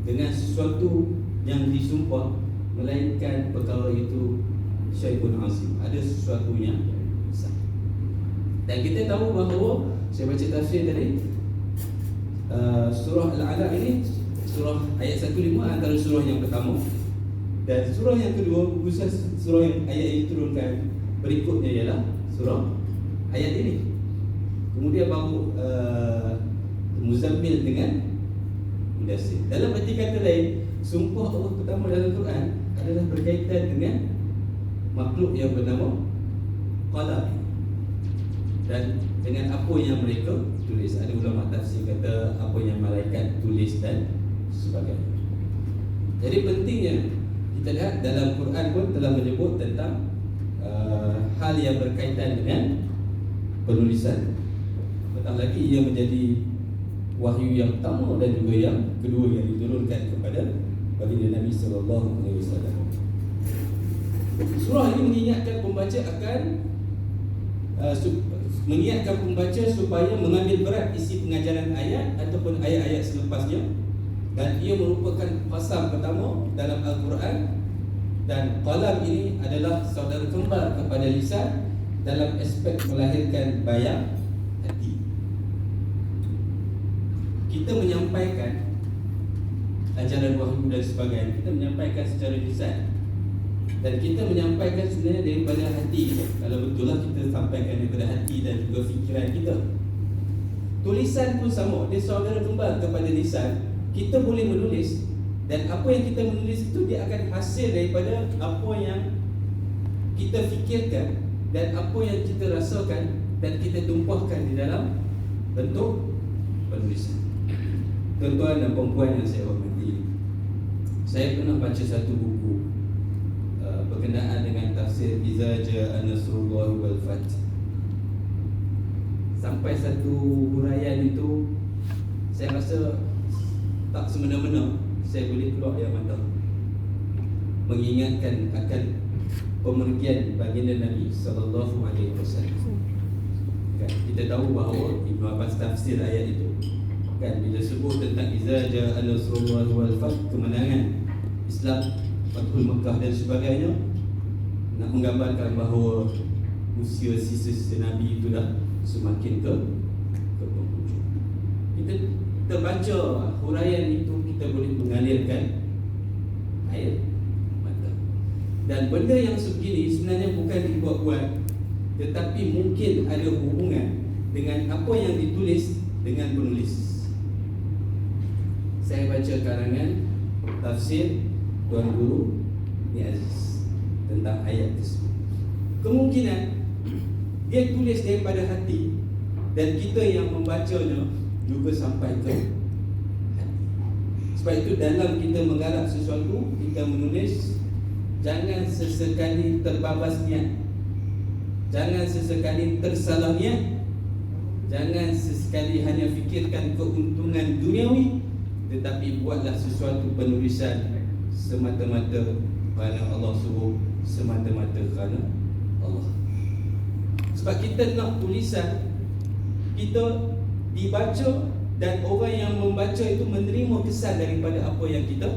dengan sesuatu yang disumpah, melainkan perkara itu syai'un azim, ada sesuatu yang besar. Dan kita tahu bahawa, saya baca tafsir tadi, surah Al-Alaq ini, surah ayat 1-5 antara surah yang pertama, dan surah yang kedua, khusus surah yang ayat ini turunkan berikutnya ialah surah ayat ini. Kemudian baru Muzammil dengan Mudassir. Dalam arti kata lain, sumpah Allah pertama dalam Quran adalah berkaitan dengan makhluk yang bernama Qalam, dan dengan apa yang mereka tulis. Ada ulama tafsir kata apa yang malaikat tulis dan sebagainya. Jadi pentingnya kita lihat dalam Quran pun telah menyebut tentang hal yang berkaitan dengan penulisan. Petang lagi ia menjadi wahyu yang pertama dan juga yang kedua yang diturunkan kepada baginda Nabi sallallahu alaihi wasallam. Surah ini mengingatkan pembaca akan mengingatkan pembaca supaya mengambil berat isi pengajaran ayat ataupun ayat-ayat selepasnya, dan ia merupakan pasal pertama dalam Al-Quran, dan qalam ini adalah saudara kembar kepada lisan dalam aspek melahirkan bayang hati. Kita menyampaikan ajaran wahyu dan sebagainya, kita menyampaikan secara lisan, dan kita menyampaikan sebenarnya daripada hati kita. Kalau betul lah kita sampaikan daripada hati dan juga fikiran kita. Tulisan pun sama, dia saudara kembar kepada lisan. Kita boleh menulis, dan apa yang kita menulis itu dia akan hasil daripada apa yang kita fikirkan dan apa yang kita rasakan, dan kita tumpahkan di dalam bentuk penulisan. Tuan-tuan dan puan-puan yang saya hormati, saya pernah baca satu buku berkenaan dengan tafsir Iza Ja'a Nasrullah wal Fath. Sampai satu huraian itu, saya rasa tak semena-mena saya boleh keluar air mata, mengingatkan akan pemergian baginda Nabi sallallahu alaihi wasallam. Kan, kita tahu bahawa Ibnu Abbas tafsir ayat itu, kan, bila sebut tentang Iza Ja'a Nasrullah wal Fath, kemenangan Islam, Fathul Mekah dan sebagainya, nak menggambarkan bahawa usia sisa-sisa Nabi itu dah semakin ke penghujung. Kita terbaca huraian itu, kita boleh mengalirkan air mata. Dan benda yang sebegini sebenarnya bukan dibuat-buat, tetapi mungkin ada hubungan dengan apa yang ditulis dengan penulis. Saya baca karangan tafsir Tuan Guru Ni Aziz tentang ayat tersebut. Kemungkinan dia tulis daripada hati, dan kita yang membacanya juga sampai ke hati. Sebab itu dalam kita menggarap sesuatu, kita menulis, jangan sesekali terbabas niat, jangan sesekali tersalah niat, jangan sesekali hanya fikirkan keuntungan duniawi, tetapi buatlah sesuatu penulisan semata-mata kerana Allah suruh, semata-mata kerana Allah. Sebab kita nak tulisan kita dibaca dan orang yang membaca itu menerima kesan daripada apa yang kita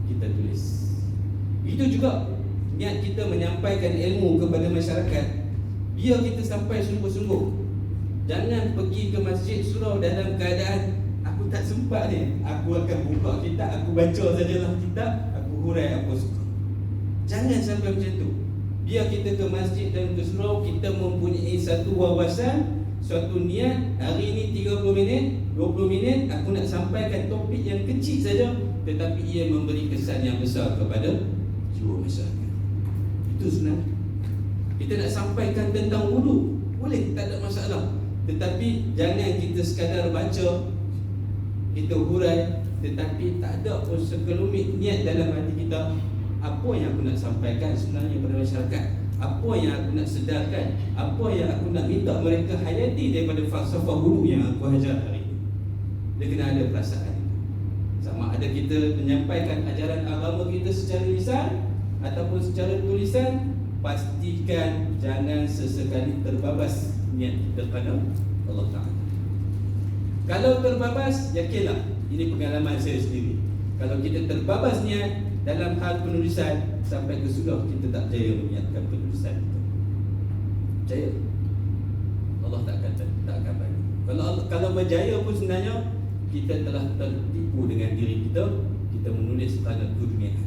tulis. Itu juga niat kita menyampaikan ilmu kepada masyarakat. Biar kita sampai sungguh-sungguh. Jangan pergi ke masjid surau dalam keadaan aku tak sempat ni, aku akan buka kitab, aku baca sajalah kitab, aku hurai apa suka. Jangan sampai macam tu. Biar kita ke masjid dan ke surau, kita mempunyai satu wawasan, suatu niat. Hari ini 30 minit, 20 minit aku nak sampaikan topik yang kecil saja, tetapi ia memberi kesan yang besar kepada jiwa masyarakat. Itu sebenarnya. Kita nak sampaikan tentang wudu, boleh, tak ada masalah. Tetapi jangan kita sekadar baca, kita hurai, tetapi tak ada pun sekelumit niat dalam hati kita. Apa yang aku nak sampaikan sebenarnya kepada masyarakat? Apa yang aku nak sedarkan? Apa yang aku nak minta mereka hayati daripada falsafah wudu yang aku ajar hari ini? Dia kena ada perasaan. Sama ada kita menyampaikan ajaran agama kita secara lisan ataupun secara tulisan, pastikan jangan sesekali terbabas niat kita kepada Allah Ta'ala. Kalau terbabas, yakinlah, ini pengalaman saya sendiri. Kalau kita terbabas niat dalam hal penulisan, sampai ke sudah kita tak jaya menyiapkan penulisan itu. Jaya, Allah tak akan bagi. Kalau berjaya pun sebenarnya kita telah tertipu dengan diri kita. Kita menulis kerana keduniaan.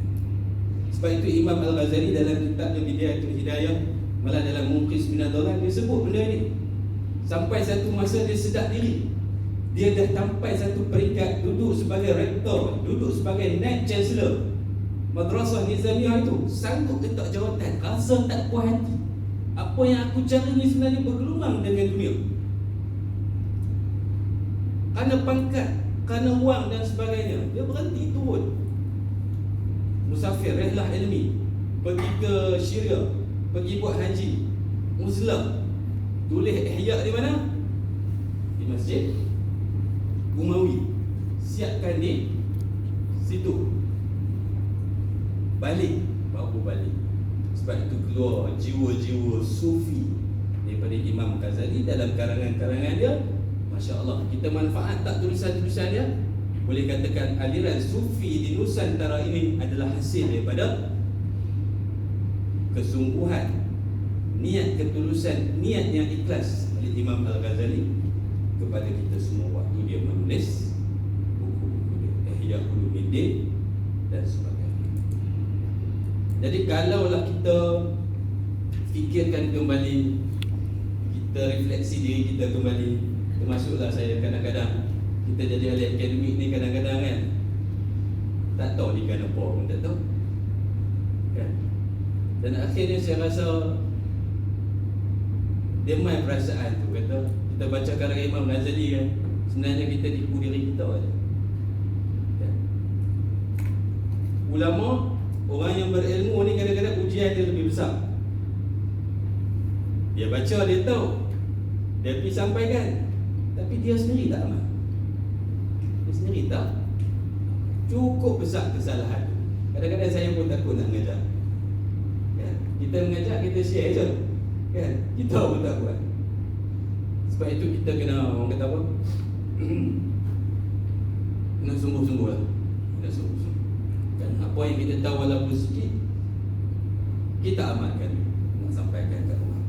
Sebab itu Imam Al-Ghazali dalam kitabnya Bidayatul Hidayah, malah dalam Munqidh Minad Dhalal, dia sebut benda ini. Sampai satu masa dia sedar diri, dia dah sampai satu peringkat duduk sebagai rektor, duduk sebagai Naib Chancellor Madrasah Nizamiyah itu, sanggup letak jawatan, rasa tak puas hati. Apa yang aku cari ni sebenarnya bergelumang dengan dunia. Kerana pangkat, kerana wang dan sebagainya, dia berhenti turun. Musafir, rehlah ilmi, pergi ke Syria, pergi buat haji, uzlah, tulis ihya di mana? Di Masjid Umawi. Siapkan di situ. Balik, baru balik. Sebab itu keluar jiwa-jiwa sufi daripada Imam Ghazali dalam karangan-karangan dia. Masya Allah, kita manfaat tak tulisan-tulisan dia? Boleh katakan aliran sufi di Nusantara ini adalah hasil daripada kesungguhan, niat ketulusan, niat yang ikhlas oleh Imam Al-Ghazali kepada kita semua waktu dia menulis buku-buku dia, Ihya Ulumuddin dan sebagainya. Jadi kalaulah kita fikirkan kembali, kita refleksi diri kita kembali, termasuklah saya kadang-kadang, kita jadi ahli akademik ni kadang-kadang kan tak tahu ni kan apa pun tak tahu kan? Dan akhirnya saya rasa dia main perasaan tu, kata kita baca karangan Imam Ghazali kan, sebenarnya kita tipu diri kita aja kan? Ulama, orang yang berilmu ni kadang-kadang ujian dia lebih besar. Dia baca, dia tahu, dia pergi sampaikan, tapi dia sendiri tak aman. Dia sendiri tak. Cukup besar kesalahan. Kadang-kadang saya pun takut nak mengajar kan? Kita mengajar, kita share je kan? Kita pun tak buat. Sebab itu kita kena, orang kata apa, kena sungguh-sungguh lah. Kena sungguh-sungguh kan? Apa yang kita tahu walaupun sikit, kita amalkan, nak sampaikan kat orang.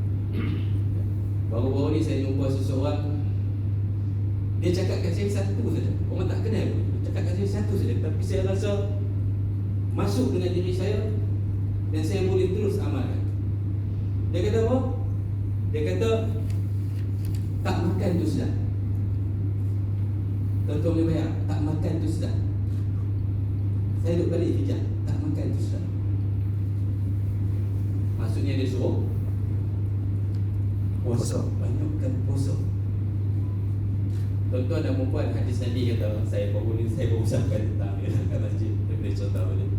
Baru-baru ni saya jumpa seseorang, dia cakap kat saya satu saja, orang tak kenal pun, dia cakap kat saya satu saja, tapi saya rasa masuk dengan diri saya dan saya boleh terus amalkan. Dia kata apa? Dia kata tak makan tu sedap. Tuan-tuan boleh bayar, tak makan tu sedap. Saya duduk balik fikir, tak makan tu sedap. Maksudnya dia suruh puasa, banyakkan puasa. Tuan-tuan dan puan, hadis Nabi kata, saya baru usahkan tentang dia kat masjid, saya boleh contoh boleh.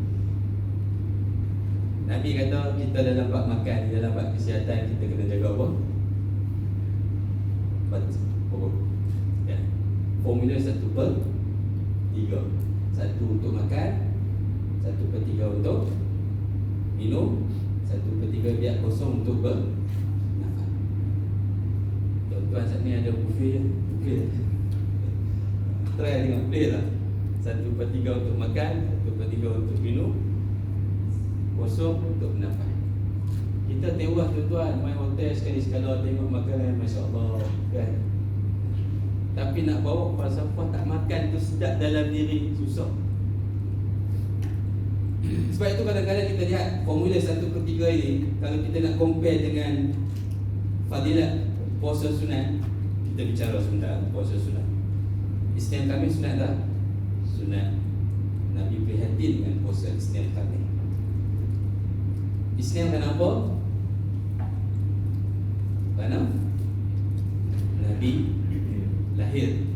Nabi kata kita dalam bab makan, dalam bab kesihatan, kita kena jaga apa? Pokok ya. Formula 1/3. 1 untuk makan, 1/3 untuk minum, 1/3 biar kosong untuk bernafas. Tuan-tuan saat ni ada buffet je. Buffet. try tengok boleh tak 1/3 untuk makan, 1/3 untuk minum, kosong untuk bernafas. Kita tewas tuan-tuan, main hotel sekali-sekala tengok makanan, Masya Allah kan. Tapi nak bawa falsafah tak makan tu sedap dalam diri, susah. Sebab itu kadang-kadang kita lihat formula 1/3 ini, kalau kita nak compare dengan fadilat puasa sunat, kita bicara sunat, puasa sunat. Isnin Khamis sunat tak? Sunat. Nabi prihatin dengan puasa Isnin Khamis. Isnin kenapa? Kerana Nabi lahir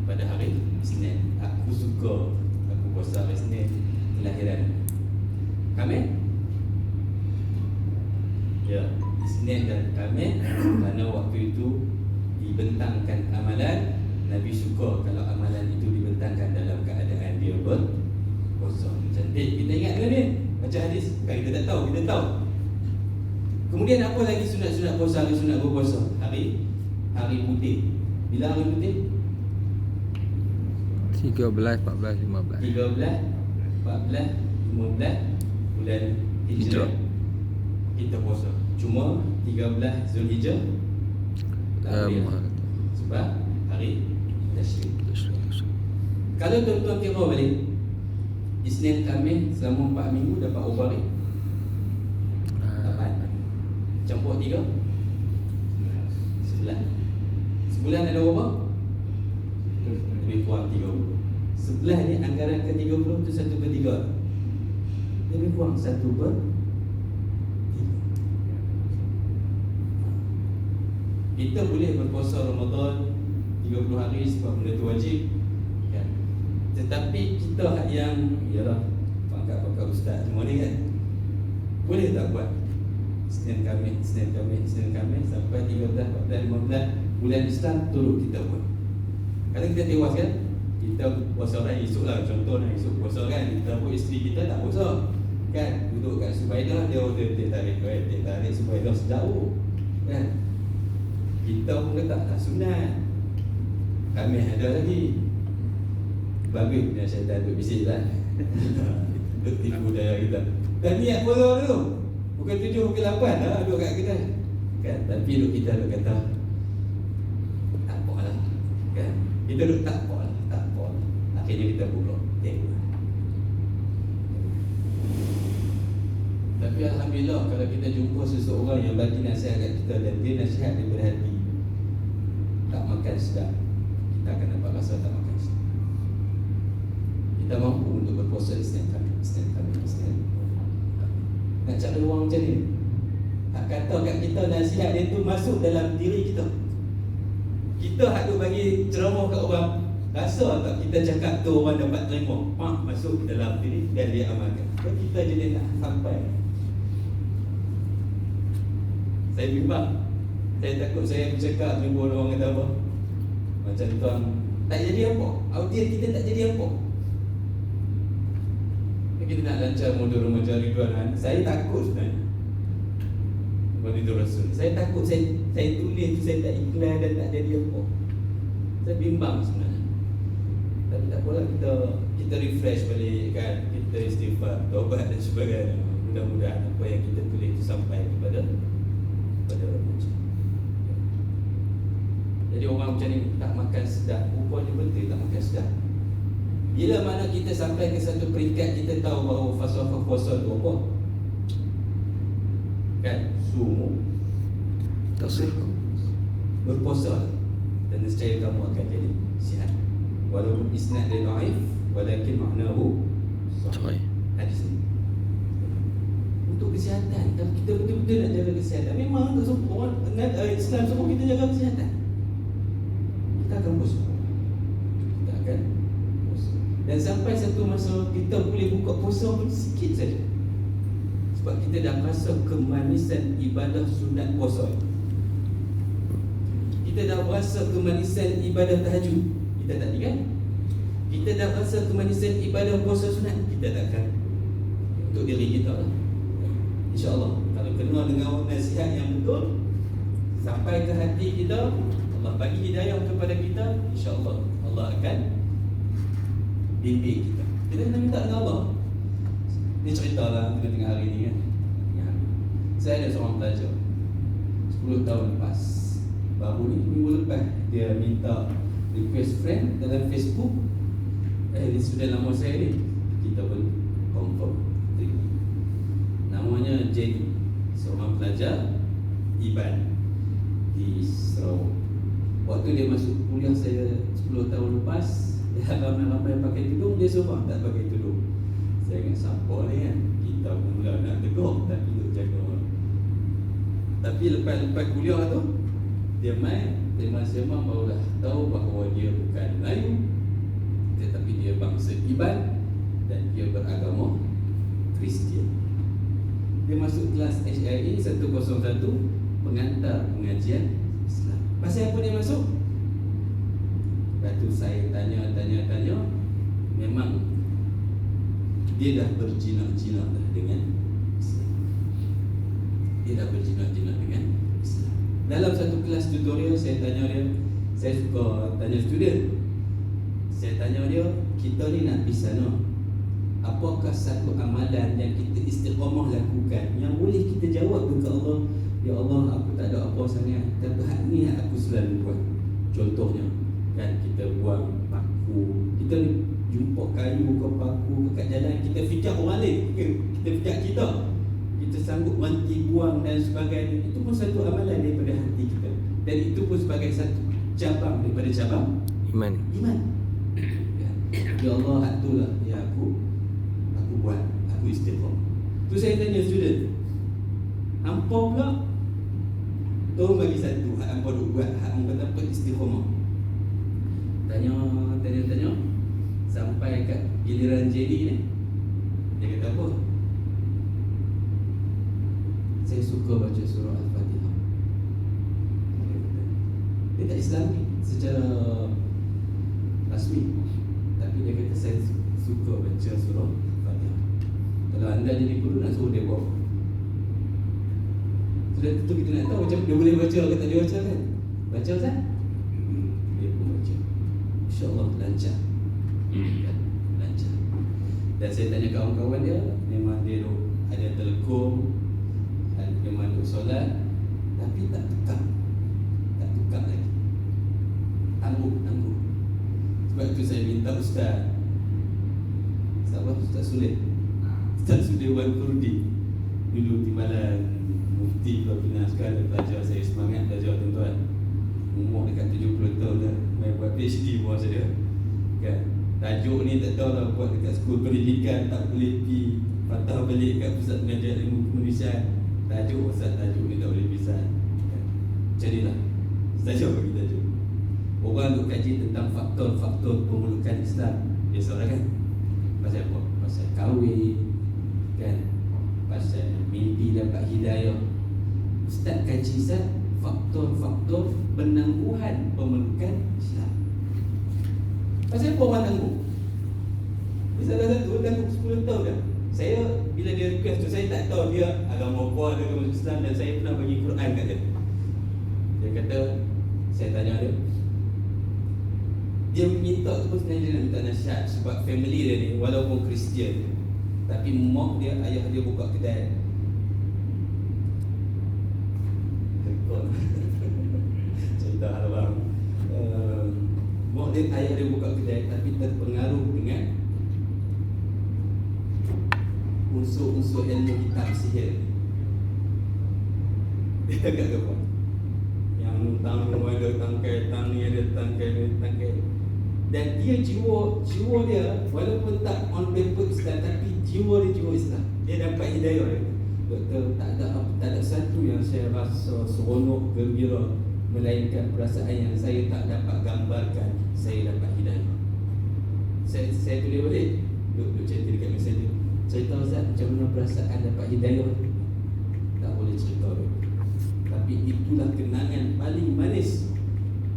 pada hari Isnin. Aku suka aku puasa hari Isnin, kelahiran Khamis. Ya, Isnin dan Khamis kerana waktu itu dibentangkan amalan. Nabi suka kalau amalan itu dibentangkan dalam keadaan dia berpuasa. Cantik, kita ingat ke ni? Baca hadis, kan kita tak tahu, kita tahu. Kemudian apa lagi sunat-sunat puasa, hari sunat berpuasa? Hari putih. Bila hari putih? 13, 14, 15. 13, 14, 15 bulan Hijrah. Kita puasa. Cuma 13 Zulhijjah tak boleh. Sebab hari Tashrik. Kalau tuan-tuan kira balik, Isnin Khamis selama 4 minggu dapat berapa hari? Dapat campur 3 11. Sebulan ada berapa? Lebih kurang 30. 11 ni anggaran ke 30 tu 1/3. Lebih kurang 1/3. Kita boleh berpuasa Ramadan 30 hari sebab benda tu wajib kan? Tetapi kita yang ialah pangkat-pangkat ustaz semua ni kan, boleh tak buat Isnin Khamis sampai 13, 14, 15 bulan Islam turut kita buat. Kadang kita tewas kan, kita puasa raya esok lah, contohnya esok puasa kan, kita pun isteri kita tak puasa kan, duduk kat Subaidah, dia order teh tarik Subaidah sejauh kan. Kita pun kata tak sunat, kami ada lagi. Bagus punya syaitan duduk bisik lah. Duduk tipu daya kita. Dan niat puasa tu bukan 7, bukan 8 lah duduk kat kedai kan. Tapi duduk kita duduk kata tak apa lah kan. Kita duduk tak apa lah. Akhirnya kita buka tengok. Tapi Alhamdulillah kalau kita jumpa seseorang yang bagi nasihat kat kita dan dia nasihat daripada hati, tak makan sedap, kita akan dapat rasa tak makan sedap. Kita mampu untuk berpuasa Isnin Khamis. Nak cari ruang macam ni. Tak kata kat kita nasihat dia tu masuk dalam diri kita. Kita hak tu bagi ceramah kat orang, rasa tak kita cakap tu orang dapat terima, masuk dalam diri dan dia amalkan. Kita jadi nak sampai. Saya bimbang. Saya takut saya bercakap jumpa orang kata apa, macam tuan tak jadi apa, audiens kita tak jadi apa. Kita nak lancar modul remaja Ridwan. Saya takut sebenarnya Modul Rasul. Saya takut saya tulis, saya tak ikhlas dan tak jadi apa. Saya bimbang sebenarnya. Tapi tak apalah, kita refresh balik kan, kita istighfar, taubat dan sebagainya. Mudah-mudahan apa yang kita tulis itu sampai kepada remaja. Jadi orang macam ni tak makan sedap, rupanya betul tak makan sedap. Bila mana kita sampai ke satu peringkat, kita tahu bahawa falsafah puasa itu apa kan, sumu tasih, berpuasa dan nescaya kamu akan jadi sihat. Walaupun isnad dia dhaif, walakin maknahu sahih. Hadis ni untuk kesihatan. Kalau kita betul-betul nak jaga kesihatan, memang untuk semua orang Islam semua kita jaga kesihatan, kita akan puasa. Dan sampai satu masa kita boleh buka puasa pun sikit saja, sebab kita dah rasa kemanisan ibadah sunat puasa. Kita dah rasa kemanisan ibadah tahajud kita tadi kan. Kita dah rasa kemanisan ibadah puasa sunat, kita takkan untuk diri kita lah. InsyaAllah kalau kena dengan nasihat yang betul sampai ke hati kita, Allah bagi hidayah kepada kita, InsyaAllah Allah akan bimbing kita. Kita kena minta dengan Allah. Ni cerita lah tengah-tengah hari ni kan. Saya ada seorang pelajar 10 tahun lepas. Baru ni minggu lepas dia minta request friend dalam Facebook. Dia sudah lama saya ni. Kita pun confirm terima. Namanya Jenny, seorang pelajar IBAN di Sarawak. Waktu dia masuk kuliah saya 10 tahun lepas, dia ramai-ramai pakai tudung, dia seorang tak pakai tudung. Saya ingat siapa ni kan, kita pun nak tegur tapi untuk jaga orang. Tapi lepas kuliah tu, dia main sembang barulah tahu bahawa dia bukan Melayu, tetapi dia bangsa Iban dan dia beragama Kristian. Dia masuk kelas HIE 101, pengantar pengajian Islam. Pasal apa dia masuk? Lepas tu saya tanya, memang dia dah berjinak-jinak dah dengan Islam. Dia dah berjinak-jinak dengan Islam. Dalam satu kelas tutorial saya tanya dia, saya suka tanya student. Saya tanya dia, kita ni nak pergi sana, apakah satu amalan yang kita istiqamah lakukan yang boleh kita jawab ke Allah, ya Allah aku tak ada apa sangat, tapi hal ni aku selalu buat. Contohnya kan, kita buang paku, kita jumpa kayu ke paku kat jalan, kita fikir orang lain, kita fikir kita sanggup berhenti buang dan sebagainya. Itu pun satu amalan daripada hati kita, dan itu pun sebagai satu cabang daripada cabang iman. Ya Allah, itulah yang aku buat, aku istiqamah. Tu saya tanya student, hampa pula tolong bagi satu hak hampa duk buat, hak hampa dapat istiqamah. Tanya sampai kat giliran Jenny ni, dia kata apa? Saya suka baca surah Al-Fatihah. Dia tak Islami secara rasmi, tapi dia kata saya suka baca surah Al-Fatihah. Kalau anda jadi guru, nak suruh dia buat. Sudah tentu kita nak tahu macam dia boleh baca ke tak dia baca kan? Baca Ustaz? Dia pun baca. InsyaAllah lancar. Lancar. Dan saya tanya kawan-kawan dia, memang dia ada telekung, memang duk solat, tapi tak tukar lagi. Tangguh. Sebab itu saya minta Ustaz Sudirwan Kurdi, dulu timbalan Mufti Pulau Pinang, sekarang pelajar saya semangat belajar tuan-tuan. Umur dekat 70 tahun dah, main buat PhD bawah saya kan. Tajuk ni tak tahu lah buat dekat skul pendidikan, tak boleh pergi patah balik kat pusat pengajian ilmu kemanusiaan. Tajuk ni tak boleh pisah kan. Jadilah saja bagi tajuk. Orang duk kaji tentang faktor-faktor pemelukan Islam. Biasalah kan. Pasal apa? Pasal kahwin kan, pasal mimpi dapat hidayah. Ustaz kaji faktor-faktor penangguhan pemelukan Islam. Pasal apa orang tangguh? Dia salah satu tangguh 10 tahun dah. Saya bila dia request tu, saya tak tahu dia agama apa, agama Islam, dan saya pernah bagi Quran kat dia. Dia kata, saya tanya dia minta tu sebenarnya dia nak minta nasihat sebab family dia ni walaupun Kristian, tapi mak dia, ayah dia buka kedai. Cerita hal bang. Mak dia, ayah dia buka kedai, tapi terpengaruh dengan unsur-unsur ilmu kitab sihir. Dia agak apa? Yang ada tangkai, ni ada tangkai. Dan dia jiwa dia walaupun tak on paper Islam, tapi jiwa dia jiwa Islam. Dia dapat hidayah dia. Doktor, tak ada satu yang saya rasa seronok, gembira, melainkan perasaan yang saya tak dapat gambarkan. Saya dapat hidayah. Saya tulis balik, duk cerita dekat messenger. Cerita Ustaz macam mana perasaan dapat hidayah. Tak boleh cerita dia. Tapi itulah kenangan paling manis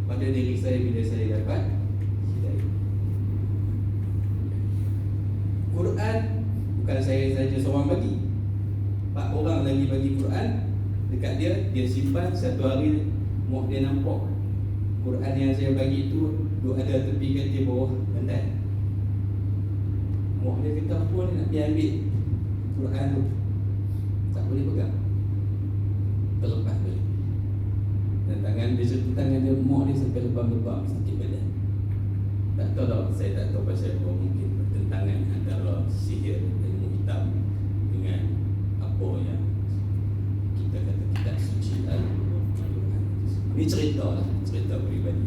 pada diri saya bila saya dapat hidayah. Quran bukan saya saja seorang bagi, 4 orang lagi bagi Quran dekat dia. Dia simpan, satu hari mak dia nampak Quran yang saya bagi itu duk ada tepi katil bawah bantal. Mak dia kata apa ni nak pergi ambil Quran tu, tak boleh pegang, terlepas balik. Dan tangan dia sentuh tangan dia, mak dia sampai lebam-lebam, sakit badan. Tak tahu lah, saya tak tahu pasal apa, mungkin pertentangan antara sihir ilmu hitam dengan apa yang kita kata kitab suci Al-Quran. Ini cerita lah, cerita peribadi.